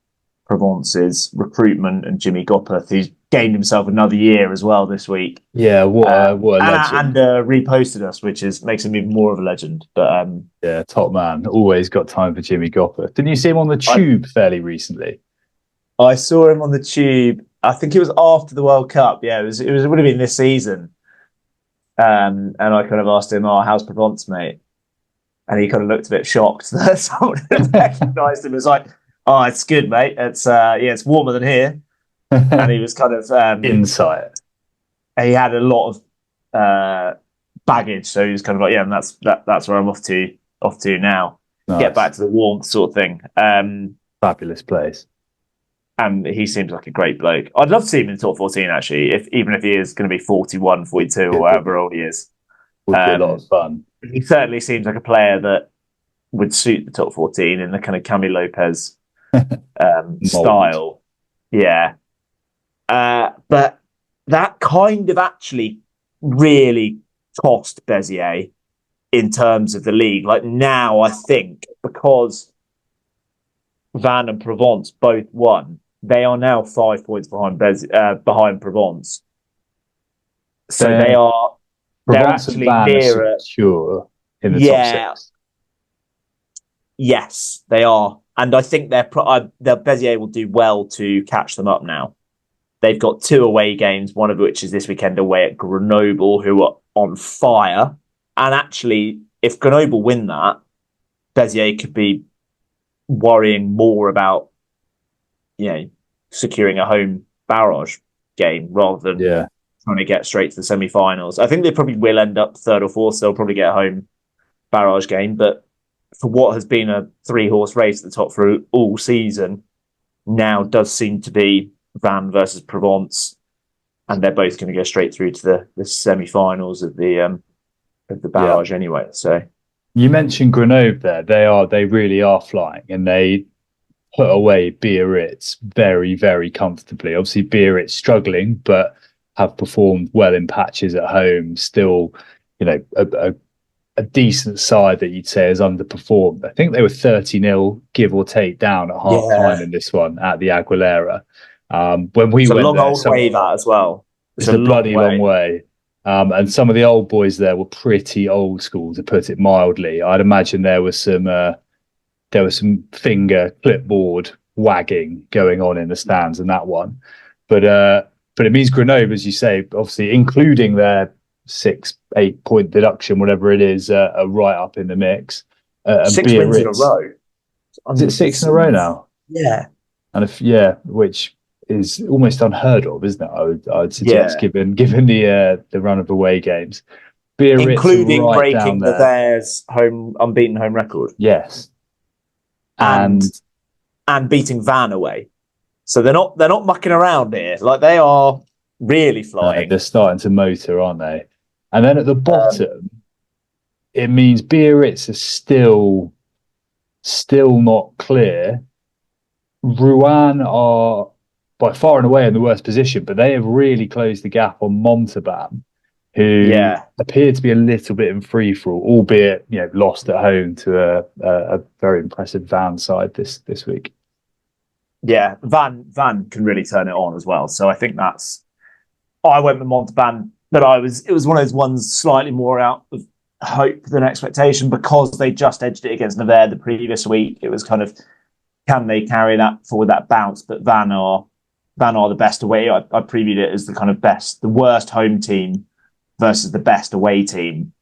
Provence's recruitment and Jimmy Gopeth, who's gained himself another year as well this week. Yeah, what a legend. And reposted us, which makes him even more of a legend. But yeah, top man. Always got time for Jimmy Gopeth. Didn't you see him on the tube fairly recently? I saw him on the tube. I think it was after the World Cup. Yeah, it would have been this season. And I kind of asked him, "Oh, how's Provence, mate?" And he kind of looked a bit shocked that someone had recognised him. It was like, "Oh, it's good, mate. It's warmer than here." And he was kind of insight. He had a lot of baggage, so he was kind of like, "Yeah, and that's where I'm off to now. Nice. Get back to the warmth sort of thing." Fabulous place. And he seems like a great bloke. I'd love to see him in the top 14, actually, even if he is going to be 41, 42, or whatever old he is. Would be a lot of fun. He certainly seems like a player that would suit the top 14 in the kind of Cami Lopez style. Yeah. But that kind of actually really cost Bezier in terms of the league. Like now, I think, because Van and Provence both won, they are now 5 points behind Provence. So they're actually nearer. Sure, in the top 6. Yes, they are, and I think Bezier will do well to catch them up now. They've got 2 away games, one of which is this weekend away at Grenoble, who are on fire. And actually, if Grenoble win that, Bezier could be worrying more about, you know, securing a home barrage game rather than trying to get straight to the semi-finals. I think they probably will end up 3rd or 4th. So they'll probably get a home barrage game. But for what has been a 3-horse race at the top through all season, now does seem to be Van versus Provence, and they're both going to go straight through to the semi-finals of the barrage anyway. So you mentioned Grenoble there. They really are flying, and they put away Biarritz very, very comfortably. Obviously, Biarritz struggling, but have performed well in patches at home. Still, you know, a a decent side that you'd say has underperformed. I think they were 30-0, give or take, down at half time in this one at the Aguilera. When we went long there, old way that as well. It's a bloody long way. And some of the old boys there were pretty old school, to put it mildly. I'd imagine there was some finger clipboard wagging going on in the stands in that one. But it means Grenoble, as you say, obviously including their 6-8 point deduction, whatever it is, are right up in the mix. 6 wins in a row. Is it 6 in a row now? Yeah. And which is almost unheard of, isn't it? I would suggest, given the run of away games, Biarritz including right breaking the Theirs unbeaten home record. Yes, and beating Van away. So they're not mucking around here. Like, they are really flying. They're starting to motor, aren't they? And then at the bottom, it means Biarritz is still not clear. Rouen are by far and away in the worst position, but they have really closed the gap on Montauban, who appeared to be a little bit in free for all, albeit lost at home to a very impressive Van side this week. Yeah, Van can really turn it on as well. So I think I went with Montauban, but it was one of those ones slightly more out of hope than expectation, because they just edged it against Nevers the previous week. It was kind of, can they carry that forward, that bounce? But Van are the best away. I previewed it as the kind of the worst home team versus the best away team.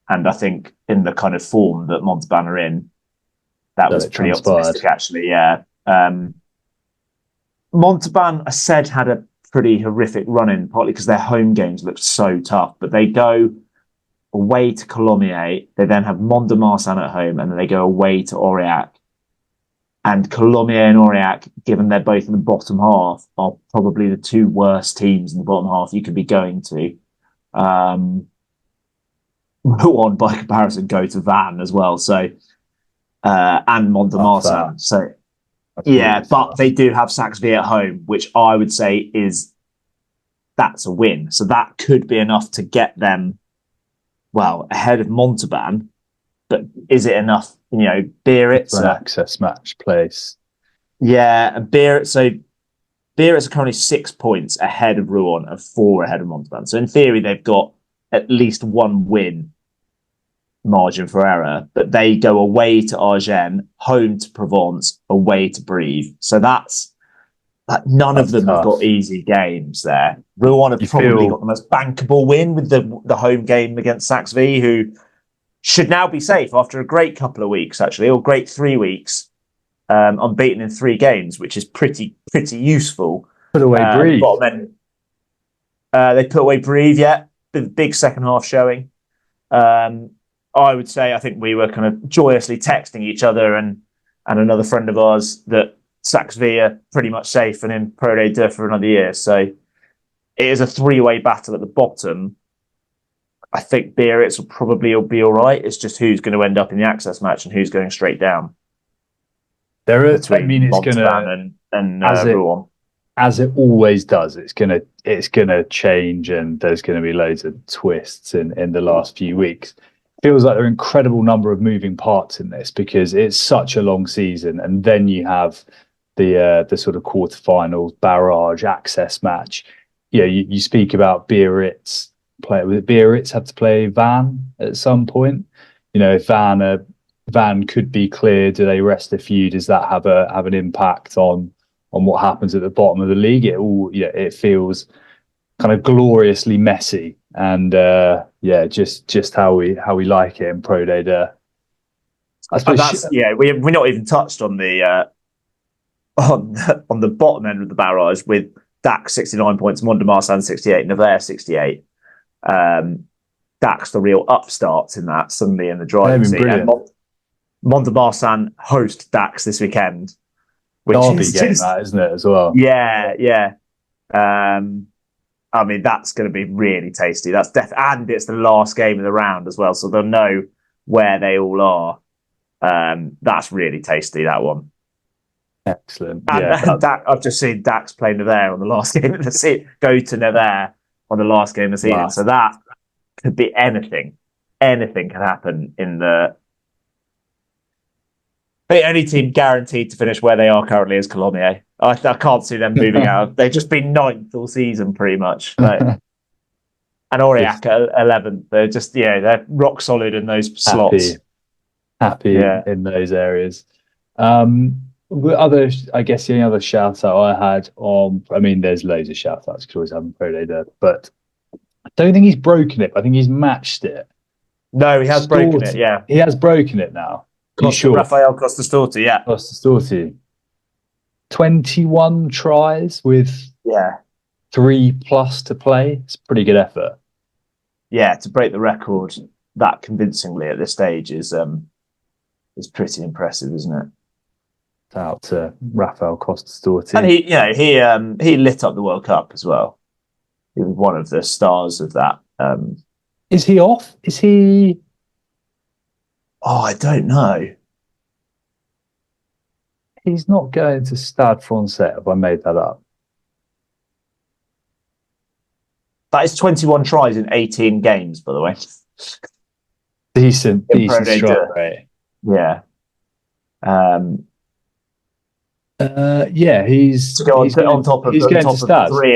And I think in the kind of form that Montauban are in, that was pretty optimistic, actually. Yeah. Montauban, I said, had a pretty horrific run-in, partly because their home games looked so tough. But they go away to Colomiers, they then have Mont-de-Marsan at home, and then they go away to Aurillac. And Colomiers and Aurillac, given they're both in the bottom half, are probably the two worst teams in the bottom half you could be going to. Rouen, by comparison, go to Van as well. So, and Mont-de-Marsan. So, but they do have Saxby at home, which I would say that's a win. So that could be enough to get them, ahead of Montauban. But is it enough? Biarritz, an access match place. Yeah, and Biarritz are currently 6 points ahead of Rouen and 4 ahead of Montauban. So in theory, they've got at least one win margin for error, but they go away to Agen, home to Provence, away to Brive. So that's none of them have got easy games there. Rouen have probably got the most bankable win with the home game against Saxby, who should now be safe after a great couple of weeks, actually, or great 3 weeks, unbeaten in 3 games, which is pretty useful. Put away Brive. They put away Brive, big second half showing. I would say, I think we were kind of joyously texting each other and another friend of ours that Saxby are pretty much safe and in Pro D2 for another year. So it is a 3-way battle at the bottom. I think Biarritz will probably be all right. It's just who's going to end up in the access match and who's going straight down. It's going to Rouen. As it always does. It's gonna change, and there's going to be loads of twists in the last few weeks. Feels like there are an incredible number of moving parts in this, because it's such a long season, and then you have the sort of quarterfinals, barrage, access match. You speak about Biarritz. Biarritz have to play Van at some point. If Van could be clear, do they rest a few? Does that have an impact on what happens at the bottom of the league? It feels kind of gloriously messy, and just how we like it in Pro D2. We're not even touched on the on the bottom end of the barrage, with Dax 69 points, Mont-de-Marsan 68, Nevers 68. Dax the real upstarts in that, suddenly in the driving seat. And Mont-de-Marsan host Dax this weekend. Derby game, that, isn't it, as well? Yeah. I mean, that's going to be really tasty. That's and it's the last game of the round as well, so they'll know where they all are. That's really tasty, that one. Excellent. And I've just seen Dax play Nevers on the last game of the season. Go to Nevers on the last game of the season. Wow. So that could be anything. anything can happen in the only team guaranteed to finish where they are currently is Colomiers. I can't see them moving out. They've just been 9th all season, pretty much. And Aurillac at 11th. They're just, they're rock solid in those slots. Happy in those areas. I guess the only other shout out I had there's loads of shout outs because always having Pro Day there, but I don't think he's broken it. I think he's matched it. No, he has broken it. Yeah, he has broken it now. Rafael Costa-Storti, yeah. Costa-Storti. 21 tries with 3+ to play. It's a pretty good effort. Yeah, to break the record that convincingly at this stage is pretty impressive, isn't it? Out to Rafael Costa-Storti. And he lit up the World Cup as well. He was one of the stars of that. Is he off? Is he? Oh, I don't know. He's not going to Stade Francais. Have I made that up? That is 21 tries in 18 games, by the way. Decent strike rate. Yeah. He's on top of 3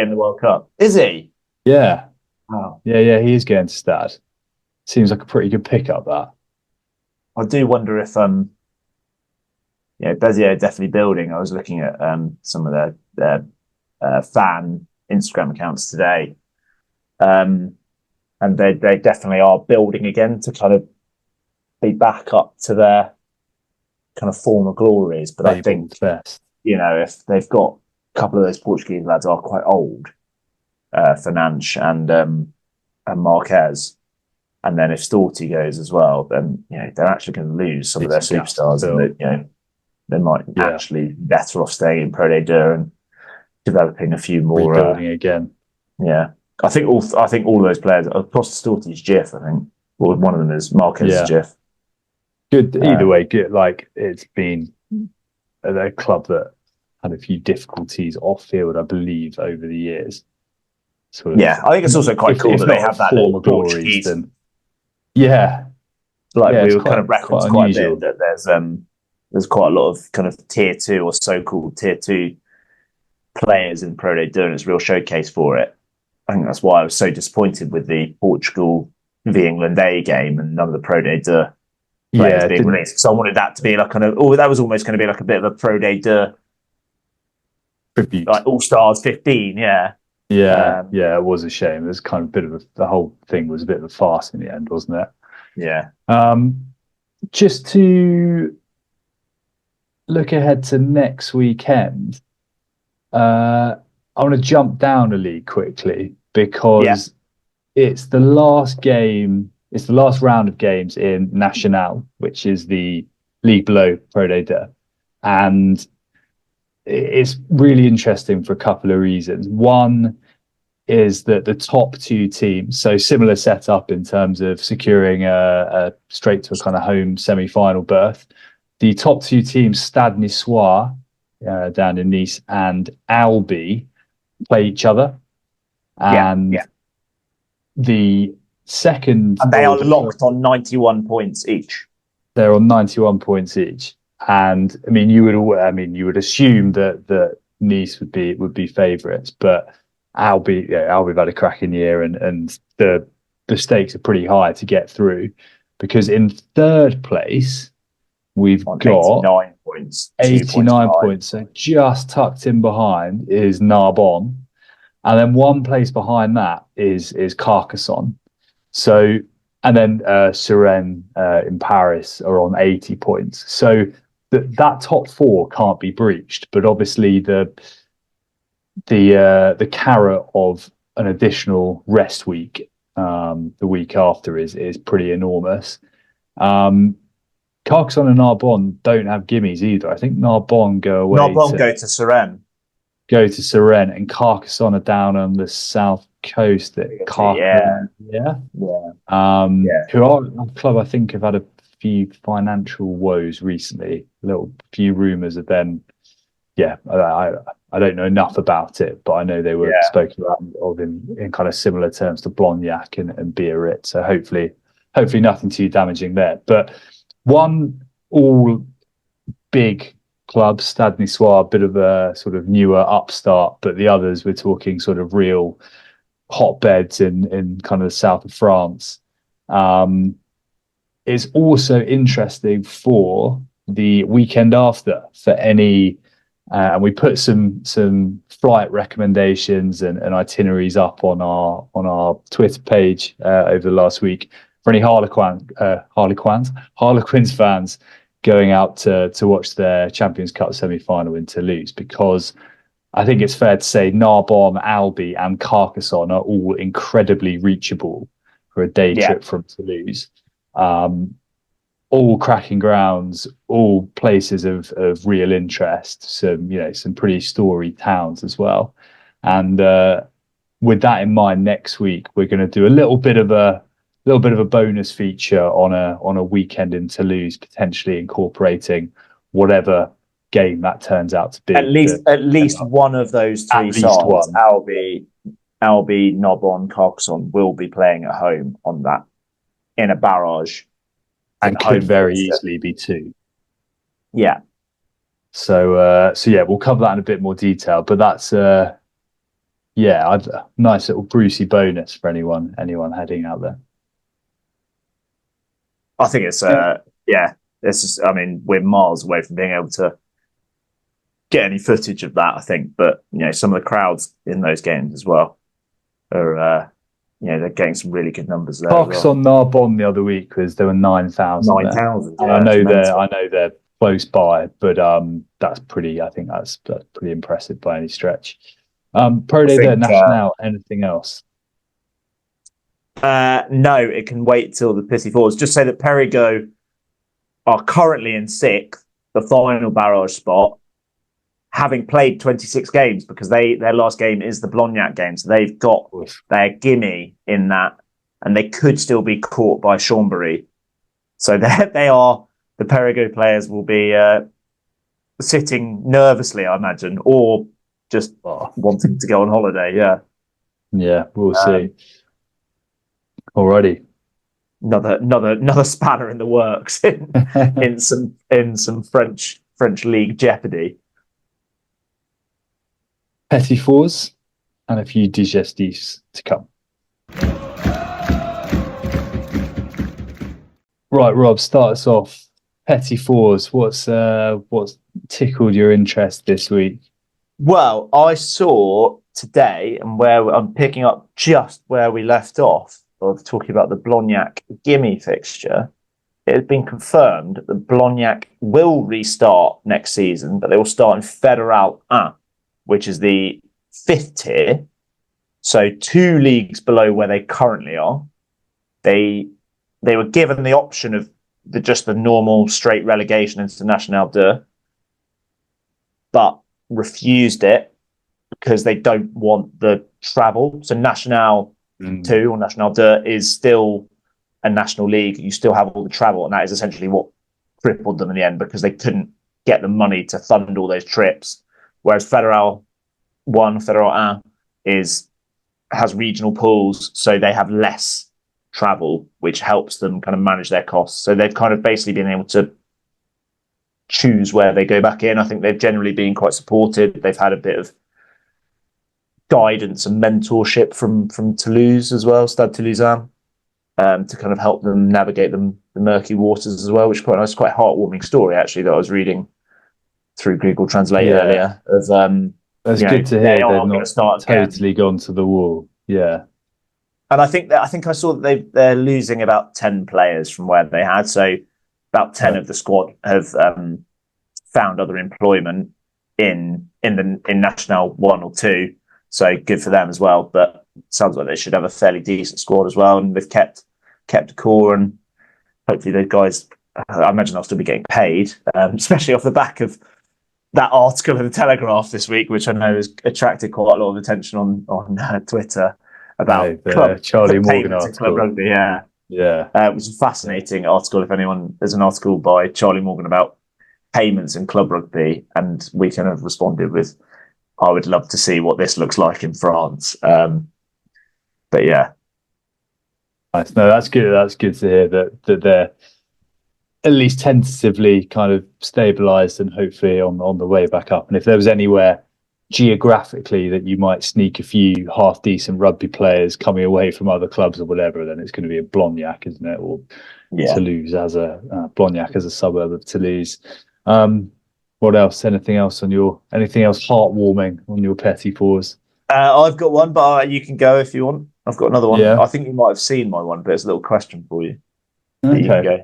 in the World Cup. Is he? Yeah. Wow. Yeah, he is going to Stade. Seems like a pretty good pickup, that. I do wonder if Bezier definitely building. I was looking at some of their fan Instagram accounts today. And they definitely are building again to kind of be back up to their kind of former glories. But I think best. If they've got a couple of those Portuguese lads are quite old, Fernandes and Marquez, and then if Storti goes as well, then they're actually going to lose some of their superstars, and they might actually be better off staying in Pro Day and developing a few more. Rebuilding again. Yeah, I think all of those players. Storti's JIFF, I think, or one of them is Marquez's JIFF. Good either way. Good, it's been a club that had a few difficulties off field, I believe, over the years. I think it's also quite cool that they have that little Portuguese. We were kind of referenced quite a bit that there's quite a lot of kind of tier 2 or so-called tier 2 players in Pro Day doing its real showcase for it. I think that's why I was so disappointed with the Portugal v England A game and none of the Pro Day players being released. So I wanted that to be like that was almost going to be like a bit of a Pro Day tribute, like All Stars 15. Yeah, it was a shame. It was kind of a bit of the whole thing was a bit of a farce in the end, wasn't it? Yeah. Just to look ahead to next weekend, I want to jump down a league quickly because it's the last game. It's the last round of games in Nationale, which is the league below Pro Day, and it's really interesting for a couple of reasons. One is that the top 2 teams, so similar setup in terms of securing a straight to a kind of home semi-final berth. The top 2 teams, Stade Niçois down in Nice and Albi, play each other, and the second, and they are locked on 91 points each. They're on 91 points each. And you would assume that Nice would be favourites, but Albi have had a cracking year, and the stakes are pretty high to get through, because in third place we've got 89 points. 89 points, so just tucked in behind is Narbonne, and then one place behind that is Carcassonne. So, and then Suresnes in Paris are on 80 points. So that top 4 can't be breached, but obviously the carrot of an additional rest week the week after is pretty enormous. Carcassonne and Narbonne don't have gimmies either. I think Narbonne go away. Narbonne go to Suresnes. Go to Suresnes, and Carcassonne are down on the south coast at Carcassonne. Who are a club I think have had a few financial woes recently. A few rumours of them. I don't know enough about it, but I know they were spoken about in kind of similar terms to Blognac and Biarritz. So hopefully hopefully nothing too damaging there. But one all big club, Stade Niçois, a bit of a sort of newer upstart, but the others, we're talking sort of real hotbeds in kind of the south of France. Is also interesting for the weekend after for any, and we put some flight recommendations and itineraries up on our Twitter page over the last week for any Harlequins fans going out to watch their Champions Cup semi-final in Toulouse, because I think it's fair to say Narbonne, Albi, and Carcassonne are all incredibly reachable for a day trip from Toulouse. All cracking grounds, all places of real interest. Some pretty storied towns as well. And with that in mind, next week we're going to do a little bit of a bonus feature on a weekend in Toulouse, potentially incorporating whatever game that turns out to be. At least one of those three sides, Albi, Narbonne, Carcassonne, will be playing at home on that in a barrage, and could very easily be two. Yeah. So we'll cover that in a bit more detail. But that's nice little Brucey bonus for anyone heading out there. I think it's This is, I mean, we're miles away from being able to get any footage of that, I think. But some of the crowds in those games as well are, they're getting some really good numbers there. Carcassonne Narbonne the other week there were 9,000. 9,000. Yeah, I know they're close by, but that's pretty. I think that's pretty impressive by any stretch. Pro Day Nationale. Anything else? No, it can wait till the Petit-Fours. Just say that Périgueux are currently in sixth, the final barrage spot, having played 26 games, because their last game is the Blognac game. So they've got their gimme in that, and they could still be caught by Chambéry. So they are, the Périgueux players will be sitting nervously, I imagine, or just wanting to go on holiday. Yeah, we'll see. Alrighty. Another spanner in the works in some French league jeopardy. Petit-Fours and a few digestifs to come. Right, Rob, start us off. Petit-Fours, what's tickled your interest this week? Well, I saw today, and where I'm picking up just where we left off, of talking about the Blognac gimme fixture. It has been confirmed that Blognac will restart next season, but they will start in Fédéral 1, which is the 5th tier. So 2 leagues below where they currently are. They were given the option of just the normal straight relegation into Nationale 2, but refused it because they don't want the travel. So Nationale 2 or Nationale 2 is still a national league. You still have all the travel, and that is essentially what crippled them in the end, because they couldn't get the money to fund all those trips. Whereas Fédéral 1, Fédéral 1 has regional pools, so they have less travel, which helps them kind of manage their costs. So they've kind of basically been able to choose where they go back in. I think they've generally been quite supported. They've had a bit of guidance and mentorship from Toulouse as well, Stade Toulousain, to kind of help them navigate the murky waters as well, which is quite nice, quite a heartwarming story actually that I was reading through Google Translate earlier. That's good to hear. They've not totally gone to the wall. Yeah, and I think I saw that they're losing about 10 players from where they had. So about 10 of the squad have found other employment in Nationale 1 or 2. So good for them as well. But it sounds like they should have a fairly decent squad as well, and they've kept a core, and hopefully those guys, I imagine they'll still be getting paid, especially off the back of that article in the Telegraph this week, which I know has attracted quite a lot of attention on Twitter about Charlie Morgan article. Club Rugby. Yeah. It was a fascinating article. If anyone, there's an article by Charlie Morgan about payments in club rugby, and we kind of responded with, I would love to see what this looks like in France. But yeah. Nice. No, that's good. That's good to hear that they're at least tentatively kind of stabilised and hopefully on the way back up. And if there was anywhere geographically that you might sneak a few half decent rugby players coming away from other clubs or whatever, then it's going to be a Blognac, isn't it? Or Toulouse as a Blognac as a suburb of Toulouse. What else? Anything else heartwarming on your Petit-Fours? I've got one, but you can go if you want. I've got another one. Yeah. I think you might have seen my one, but it's a little question for you. Okay.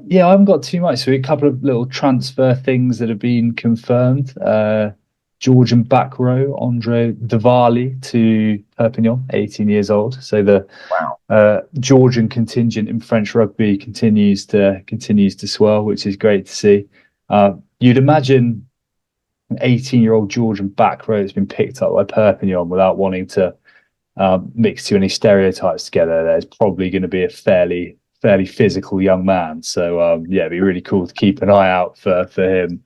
Yeah, I haven't got too much. So a couple of little transfer things that have been confirmed. Georgian back row Andre Diwali to Perpignan, 18 years old. So the Georgian contingent in French rugby continues to swell, which is great to see. You'd imagine an 18-year-old Georgian back row that's been picked up by Perpignan without wanting to mix too many stereotypes together. There's probably going to be a fairly physical young man. So yeah, it'd be really cool to keep an eye out for him.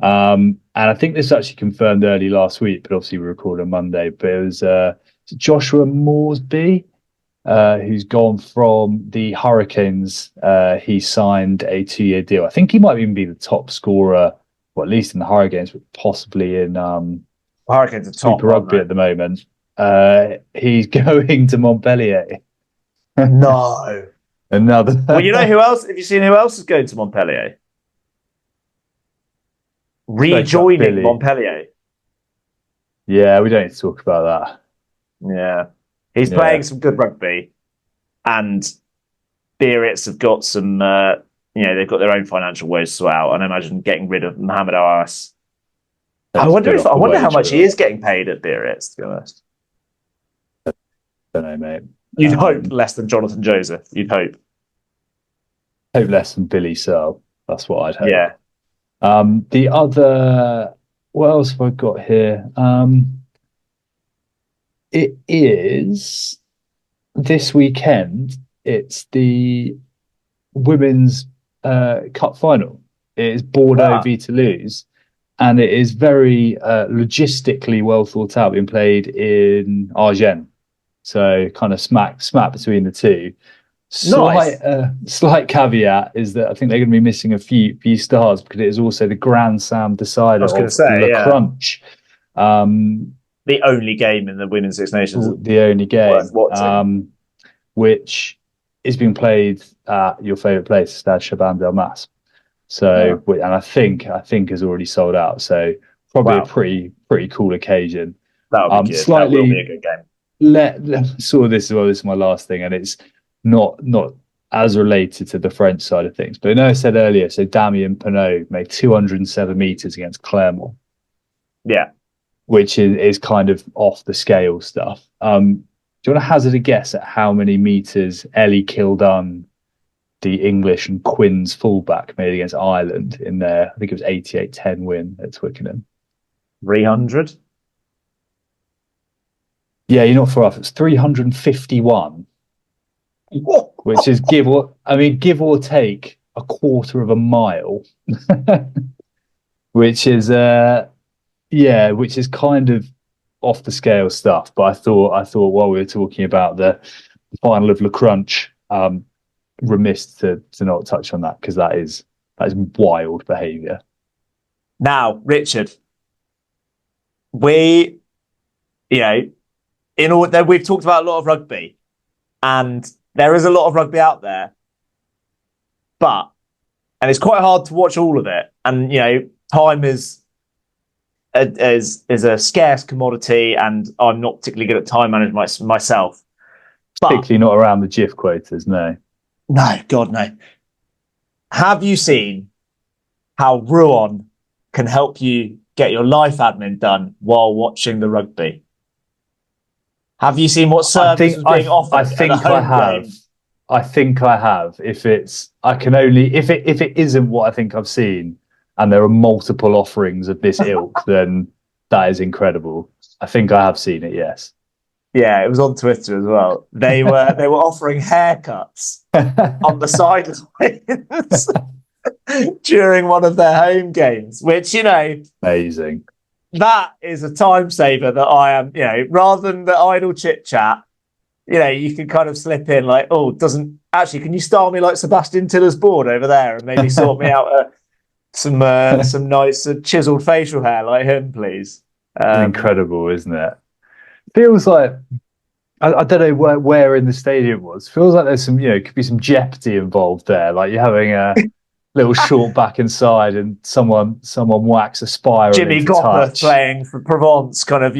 And I think this was actually confirmed early last week, but obviously we recorded on Monday. But it was Joshua Moresby, who's gone from the Hurricanes. He signed a 2-year deal. I think he might even be the top scorer, well, at least in the Hurricanes, but possibly in Hurricanes are top Super Rugby at the moment. He's going to Montpellier. No. Another. Well, you know who else? Have you seen who else is going to Montpellier? Rejoining Montpellier. Yeah, we don't need to talk about that. Yeah. He's playing some good rugby, and Biarritz have got some, they've got their own financial woes to sort out. And I imagine getting rid of Mohamed Aras. I wonder how much he is getting paid at Biarritz, to be honest. I don't know, mate. You'd hope less than Jonathan Joseph. You'd hope. Hope less than Billy Searle. That's what I'd hope. Yeah. The other, what else have I got here? It is this weekend. It's the women's cup final. It is Bordeaux v Toulouse, and it is very logistically well thought out. Being played in Agen, so kind of smack between the two. Slight caveat is that I think they're going to be missing a few stars because it is also the Grand Slam decider of Le Crunch. The only game in the Women's Six Nations. The only game, which is being played at your favourite place, Stade Chaban-Delmas. So, and I think has already sold out. So probably a pretty cool occasion. That would be good. That will be a good game. This is my last thing, and it's not as related to the French side of things. But I know I said earlier, so Damien Penaud made 207 meters against Clermont. Yeah. Which is kind of off the scale stuff. Do you want to hazard a guess at how many meters Ellie Kildun, the English and Quinn's fullback, made against Ireland in their, I think it was 88-10 win at Twickenham? 300? Yeah, you're not far off. It's 351. Which is give or take a quarter of a mile, which is kind of off the scale stuff. But I thought while we were talking about the final of Le Crunch, remiss to not touch on that because that is wild behaviour. Now, Richard, we've talked about a lot of rugby, and there is a lot of rugby out there, and it's quite hard to watch all of it. And time is a scarce commodity, and I'm not particularly good at time management myself. Particularly not around the JIFF quotas, no. No, God, no. Have you seen how Rouen can help you get your life admin done while watching the rugby? Have you seen what service is being offered? I think I have. Game? I think I have. If it isn't what I think I've seen, and there are multiple offerings of this ilk, then that is incredible. I think I have seen it. Yes. Yeah, it was on Twitter as well. They were offering haircuts on the sidelines during one of their home games, which amazing. That is a time saver that I am, rather than the idle chit chat, you can kind of slip in like, oh, can you style me like Sebastian Tiller's board over there and maybe sort me out some nice chiseled facial hair like him, please. Incredible, isn't it? Feels like I don't know where in the stadium it was. Feels like there's some, could be some jeopardy involved there. Like you're having a little short back inside and someone whacks a spiral Jimmy into Gopperth touch. playing for Provence kind of,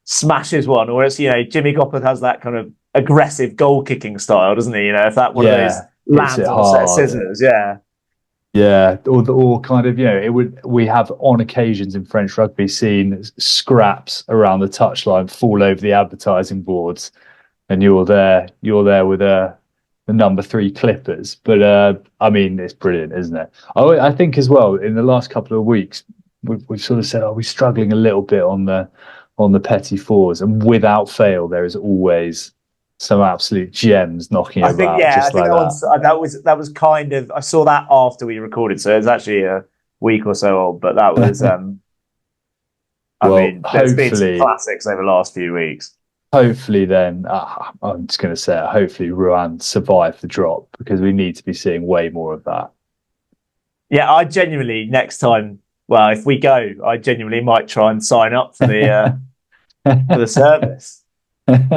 smashes one, or it's, Jimmy Gopperth has that kind of aggressive goal kicking style, doesn't he? If that one of those lands on a set of scissors, Yeah, or kind of, we have on occasions in French rugby seen scraps around the touchline fall over the advertising boards, and you're there with the number 3 Clippers. But I mean, it's brilliant, isn't it? I think as well in the last couple of weeks we've sort of said, we're struggling a little bit on the Petit-Fours, and without fail there is always some absolute gems knocking about. That was kind of, I saw that after we recorded, so it's actually a week or so old, but that was there's been some classics over the last few weeks. Hopefully then, I'm just going to say it, hopefully Rouen survive the drop, because we need to be seeing way more of that. Yeah, I genuinely, next time, if we go, I genuinely might try and sign up for the for the service.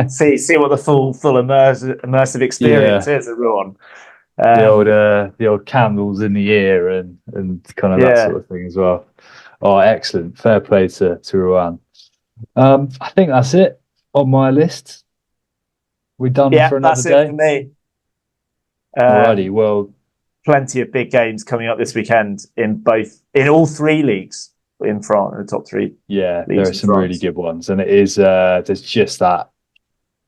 See what the full immersive experience is at Rouen. The old candles in the ear and kind of that sort of thing as well. Oh, excellent! Fair play to Rouen. I think that's it on my list. We're done for another day. It for me. Alrighty, well, plenty of big games coming up this weekend in all 3 leagues in France, in the top 3. Yeah, there are some really good ones, and it is there's just that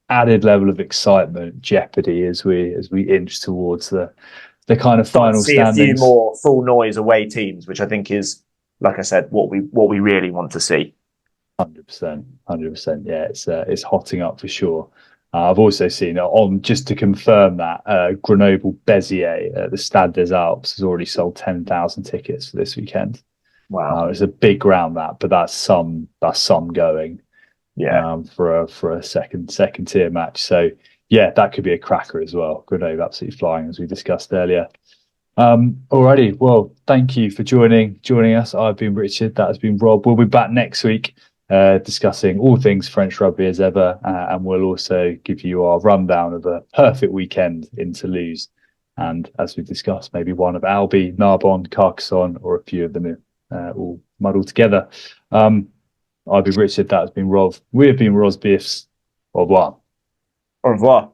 added level of excitement, jeopardy as we inch towards the kind of final standings. See a few more full noise away teams, which I think is, like I said, what we really want to see. 100%. Yeah, it's hotting up for sure. I've also seen just to confirm that Grenoble Béziers at the Stade des Alpes has already sold 10,000 tickets for this weekend. Wow, it's a big ground but that's some going. Yeah, for a second tier match. So yeah, that could be a cracker as well. Grenoble absolutely flying, as we discussed earlier. Alrighty, well, thank you for joining us. I've been Richard, that has been Rob. We'll be back next week discussing all things French rugby as ever, and we'll also give you our rundown of a perfect weekend in Toulouse, and as we discussed, maybe one of Albi, Narbonne, Carcassonne, or a few of them all muddled together. I've been Richard, that has been Rob. We have been Rosbifs. Au revoir. Au revoir.